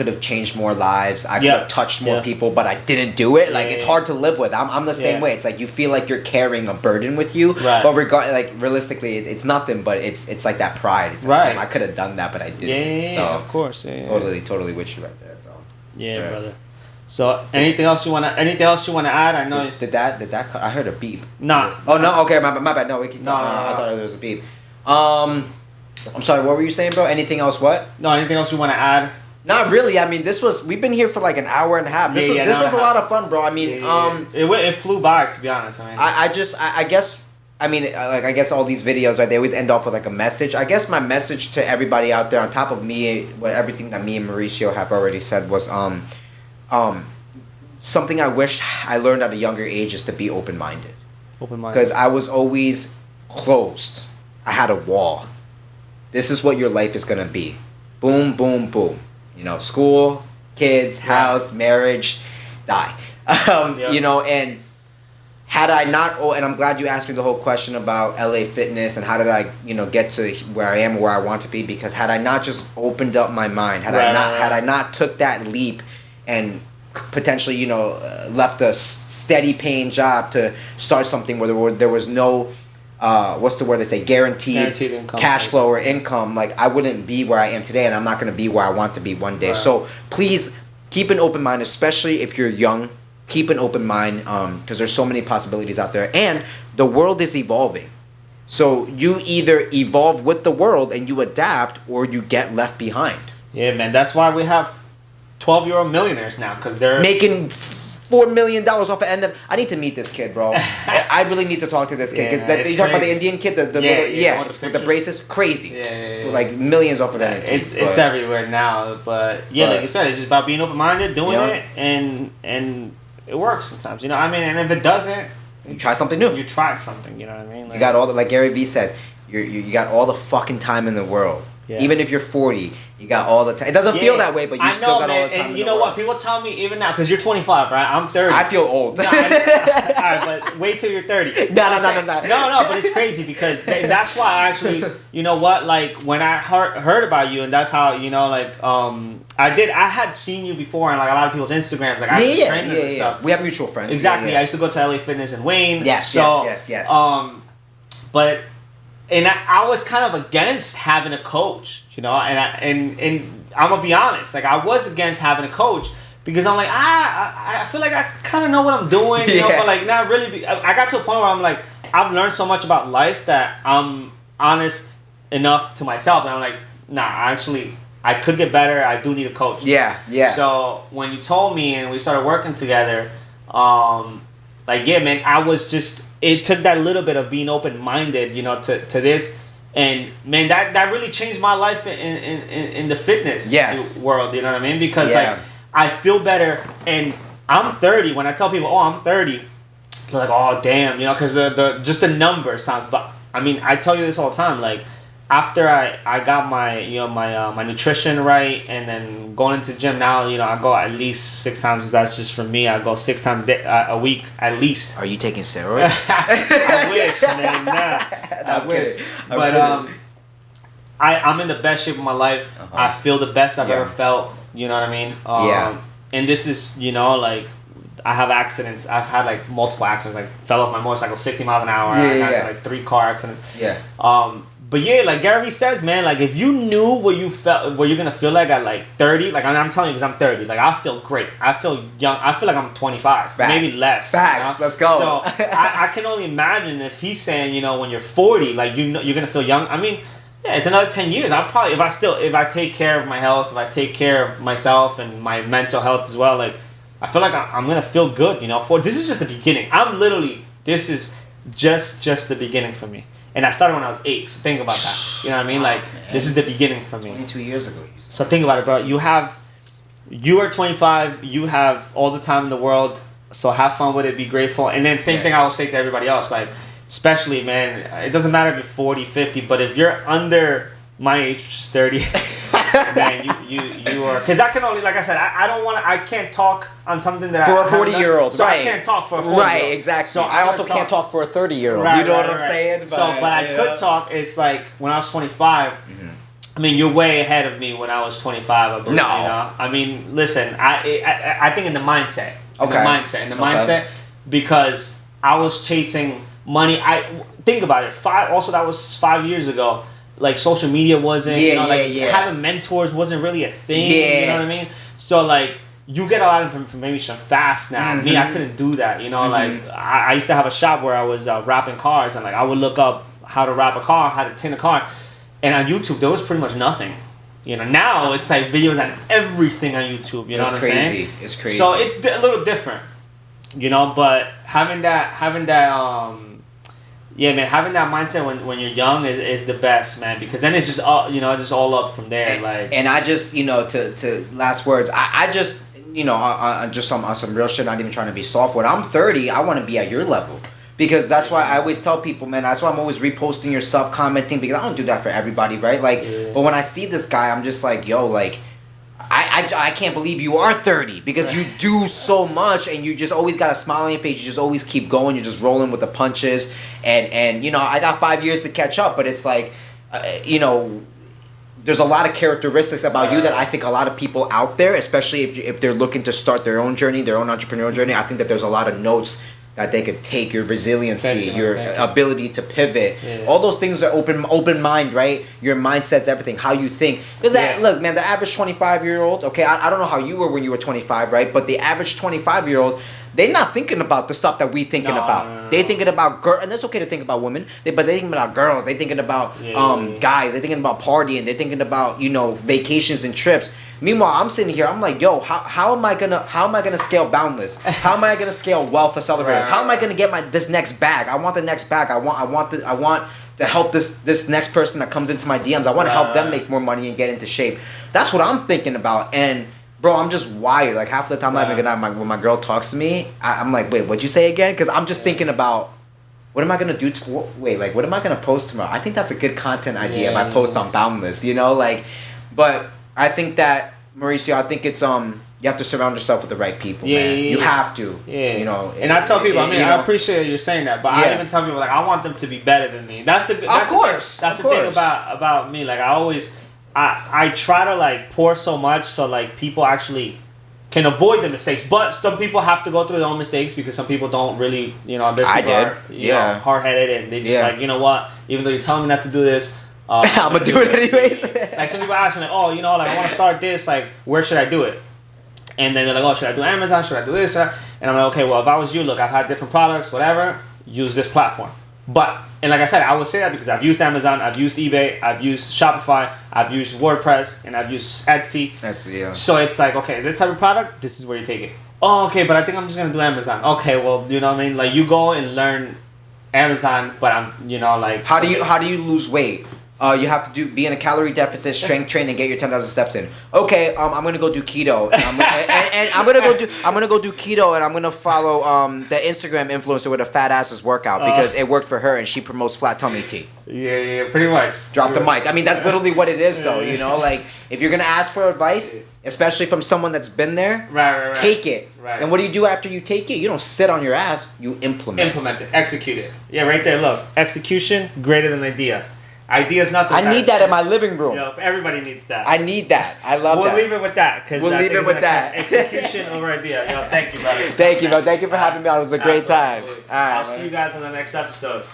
have changed more lives. I could have touched more people, but I didn't do it. Like it's hard to live with. I'm the same way. It's like you feel like you're carrying a burden with you, right. But realistically, it's nothing. But it's like that pride. It's like, right. damn, I could have done that, but I didn't. Yeah, so, of course. Totally with you right there, bro. Yeah, sure. Brother. So anything else you wanna add? I know. Did that? I heard a beep. Nah. Oh no. Okay, my bad. No, we can. No, I thought there was a beep. I'm sorry, what were you saying, bro? Anything else what? No, anything else you want to add? Not really. I mean, we've been here for like an hour and a half. This was a lot of fun, bro. I mean, it flew by, to be honest. I mean, I guess all these videos, right, they always end off with like a message. I guess my message to everybody out there, on top of everything that me and Mauricio have already said, was something I wish I learned at a younger age is to be open-minded. Because I was always closed. I had a wall. This is what your life is going to be. Boom, boom, boom. School, kids, house, marriage, die. And had I not, and I'm glad you asked me the whole question about LA fitness and how did I, get to where I am, where I want to be, because had I not just opened up my mind, had I not took that leap and potentially, left a steady paying job to start something where there was no what's the word they say, guaranteed income, cash flow or income, like I wouldn't be where I am today, and I'm not going to be where I want to be one day. Right. So please keep an open mind, especially if you're young. Keep an open mind, because there's so many possibilities out there, and the world is evolving. So you either evolve with the world and you adapt, or you get left behind. Yeah, man. That's why we have 12-year-old millionaires now, because they're making $4 million off of end of. I need to meet this kid, bro. I really need to talk to this kid, because you talk about the Indian kid, the with the braces, crazy. For like millions off of that. It's everywhere now, but like you said, it's just about being open minded, doing it, and it works sometimes. I mean, and if it doesn't, you try something new. You tried something. You know what I mean? You got all the, like Gary Vee says, you got all the fucking time in the world. Yeah. Even if you're 40, you got all the time. It doesn't feel that way, but you still got all the time. And you know what? People tell me even now, because you're 25, right? I'm 30. I feel old. No, all right, but wait till you're 30. No, but it's crazy because that's why I actually, you know what? Like when I heard about you, and that's how I had seen you before on like a lot of people's Instagrams, like I was training and stuff. We have mutual friends. Exactly. I used to go to LA Fitness and Wayne. Yes. But. And I was kind of against having a coach, and I'm gonna be honest, like I was against having a coach because I'm like I feel like I kind of know what I'm doing, but like not really. I got to a point where I'm like I've learned so much about life that I'm honest enough to myself, and I'm like actually I could get better. I do need a coach. Yeah. So when you told me and we started working together, man, I was just. It took that little bit of being open-minded, to this, and man, that really changed my life in the fitness world. You know what I mean? Because like I feel better, and I'm 30. When I tell people, "Oh, I'm 30," they're like, "Oh, damn," because the just the number sounds. But I mean, I tell you this all the time, like. After I got my my nutrition right, and then going into the gym now, I go at least 6 times. That's just for me. I go 6 times a week at least. Are you taking steroids? I wish, man. Nah, I wish. But I'm in the best shape of my life. Uh-huh. I feel the best I've ever felt. You know what I mean? And this is like. I have accidents. I've had like multiple accidents. Like fell off my motorcycle 60 miles an hour. I got into, like 3 car accidents. But like Gary Vee says, man, like if you knew what you're gonna feel like at like 30, like I'm telling you, because I'm 30, like I feel great. I feel young. I feel like I'm 25, Facts. maybe less. Facts. Let's go. So I can only imagine if he's saying, when you're 40, like you're gonna feel young. I mean, yeah, it's another 10 years. I'll probably if I take care of my health, if I take care of myself and my mental health as well, like I feel like I'm gonna feel good. For this is just the beginning. This is just the beginning for me. And I started when I was 8, so think about that. You know what I mean? Like, this is the beginning for me. 22 years ago. So think about it, bro. You are 25, you have all the time in the world, so have fun with it, be grateful. And then same thing I will say to everybody else, like, especially, man, it doesn't matter if you're 40, 50, but if you're under my age, which is 30, man, you are, because I can only, like I said, I can't talk on something that for a 40-year-old, so I can't talk for a 40-year-old. Right, exactly. So I also can't talk for a 30-year-old. Right, you know what I'm saying? But I could talk. It's like when I was 25. I mean, you're way ahead of me when I was 25. I believe. No. I mean, listen. I think in the mindset. In the mindset, because I was chasing money. I think about it. That was 5 years ago. Like social media wasn't, having mentors wasn't really a thing. You know what I mean? So like you get a lot of information fast now. Me, I couldn't do that. Like I used to have a shop where I was wrapping cars, and like I would look up how to wrap a car, how to tin a car, and on YouTube there was pretty much nothing. Now it's like videos on everything on YouTube. You know what I'm saying? It's crazy. So it's a little different. But having that yeah, man, having that mindset when you're young is the best, man, because then it's just all just all up from there. And I just to last words, I just just on some real shit, not even trying to be soft. When I'm 30, I want to be at your level, because that's why I always tell people, man. That's why I'm always reposting your stuff, commenting, because I don't do that for everybody, right? Like, but when I see this guy, I'm just like, yo, like. I can't believe you are 30, because you do so much, and you just always got a smile on your face. You just always keep going. You're just rolling with the punches, and I got 5 years to catch up, but it's like, there's a lot of characteristics about you that I think a lot of people out there, especially if they're looking to start their own journey, their own entrepreneurial journey, I think that there's a lot of notes that they could take, your resiliency, your ability to pivot. All those things are open mind, right? Your mindset's everything, how you think. Because look, man, the average 25-year-old, okay, I don't know how you were when you were 25, right? But the average 25-year-old, they're not thinking about the stuff that we thinking about. No. They're thinking about girls, and it's okay to think about women, but they're thinking about girls. They're thinking about guys. They're thinking about partying. They're thinking about vacations and trips. Meanwhile, I'm sitting here. I'm like, yo, how am I gonna scale Boundless? How am I gonna scale Wealth Accelerators? How am I gonna get this next bag? I want the next bag. I want to help this next person that comes into my DMs. I want to help them make more money and get into shape. That's what I'm thinking about. And bro, I'm just wired. Like half the time, I'm not even gonna. When my girl talks to me, I'm like, wait, what'd you say again? Because I'm just thinking about what am I gonna do what am I gonna post tomorrow? I think that's a good content idea if I post on Boundless, you know, like, but I think that, Mauricio, I think it's you have to surround yourself with the right people, man. You have to. Yeah. You know. And I tell people, I appreciate you saying that, but I even tell people, like, I want them to be better than me. That's the thing about me. Like, I try to, like, pour so much so, like, people actually can avoid the mistakes. But some people have to go through their own mistakes because some people don't really, you know, there's people are, you know, hard-headed and they just like, you know what, even though you're telling me not to do this, I'm gonna do it anyways. Like, some people ask me, like, oh, you know, like, I want to start this, like, where should I do it? And then they're like, oh, should I do Amazon? Should I do this? And I'm like, okay, well, if I was you, look, I've had different products, whatever, use this platform. But, and like I said, I would say that because I've used Amazon, I've used eBay, I've used Shopify, I've used WordPress, and I've used Etsy. So it's like, okay, this type of product, this is where you take it. Oh, okay, but I think I'm just going to do Amazon. Okay, well, you know what I mean? Like, you go and learn Amazon, but I'm, you know, like... How do you lose weight? You have to be in a calorie deficit, strength train, and get your 10,000 steps in. Okay, I'm gonna go do keto, and I'm gonna go do keto, and I'm gonna follow the Instagram influencer with a fat asses workout because it worked for her, and she promotes flat tummy tea. Yeah, pretty much. Drop the mic. I mean, that's literally what it is, though. You know, like, if you're gonna ask for advice, especially from someone that's been there, right. Take it. Right. And what do you do after you take it? You don't sit on your ass. You implement it. Execute it. Yeah, right there. Look, execution greater than idea. Idea's not the I need that in my living room. Yo, everybody needs that. I need that. I love that. We'll leave it with that. We'll leave it with that. Execution over idea. Yo, thank you, brother. Thank you, bro. Thank you for having me on. It was a great time. All right, I'll see you guys on the next episode.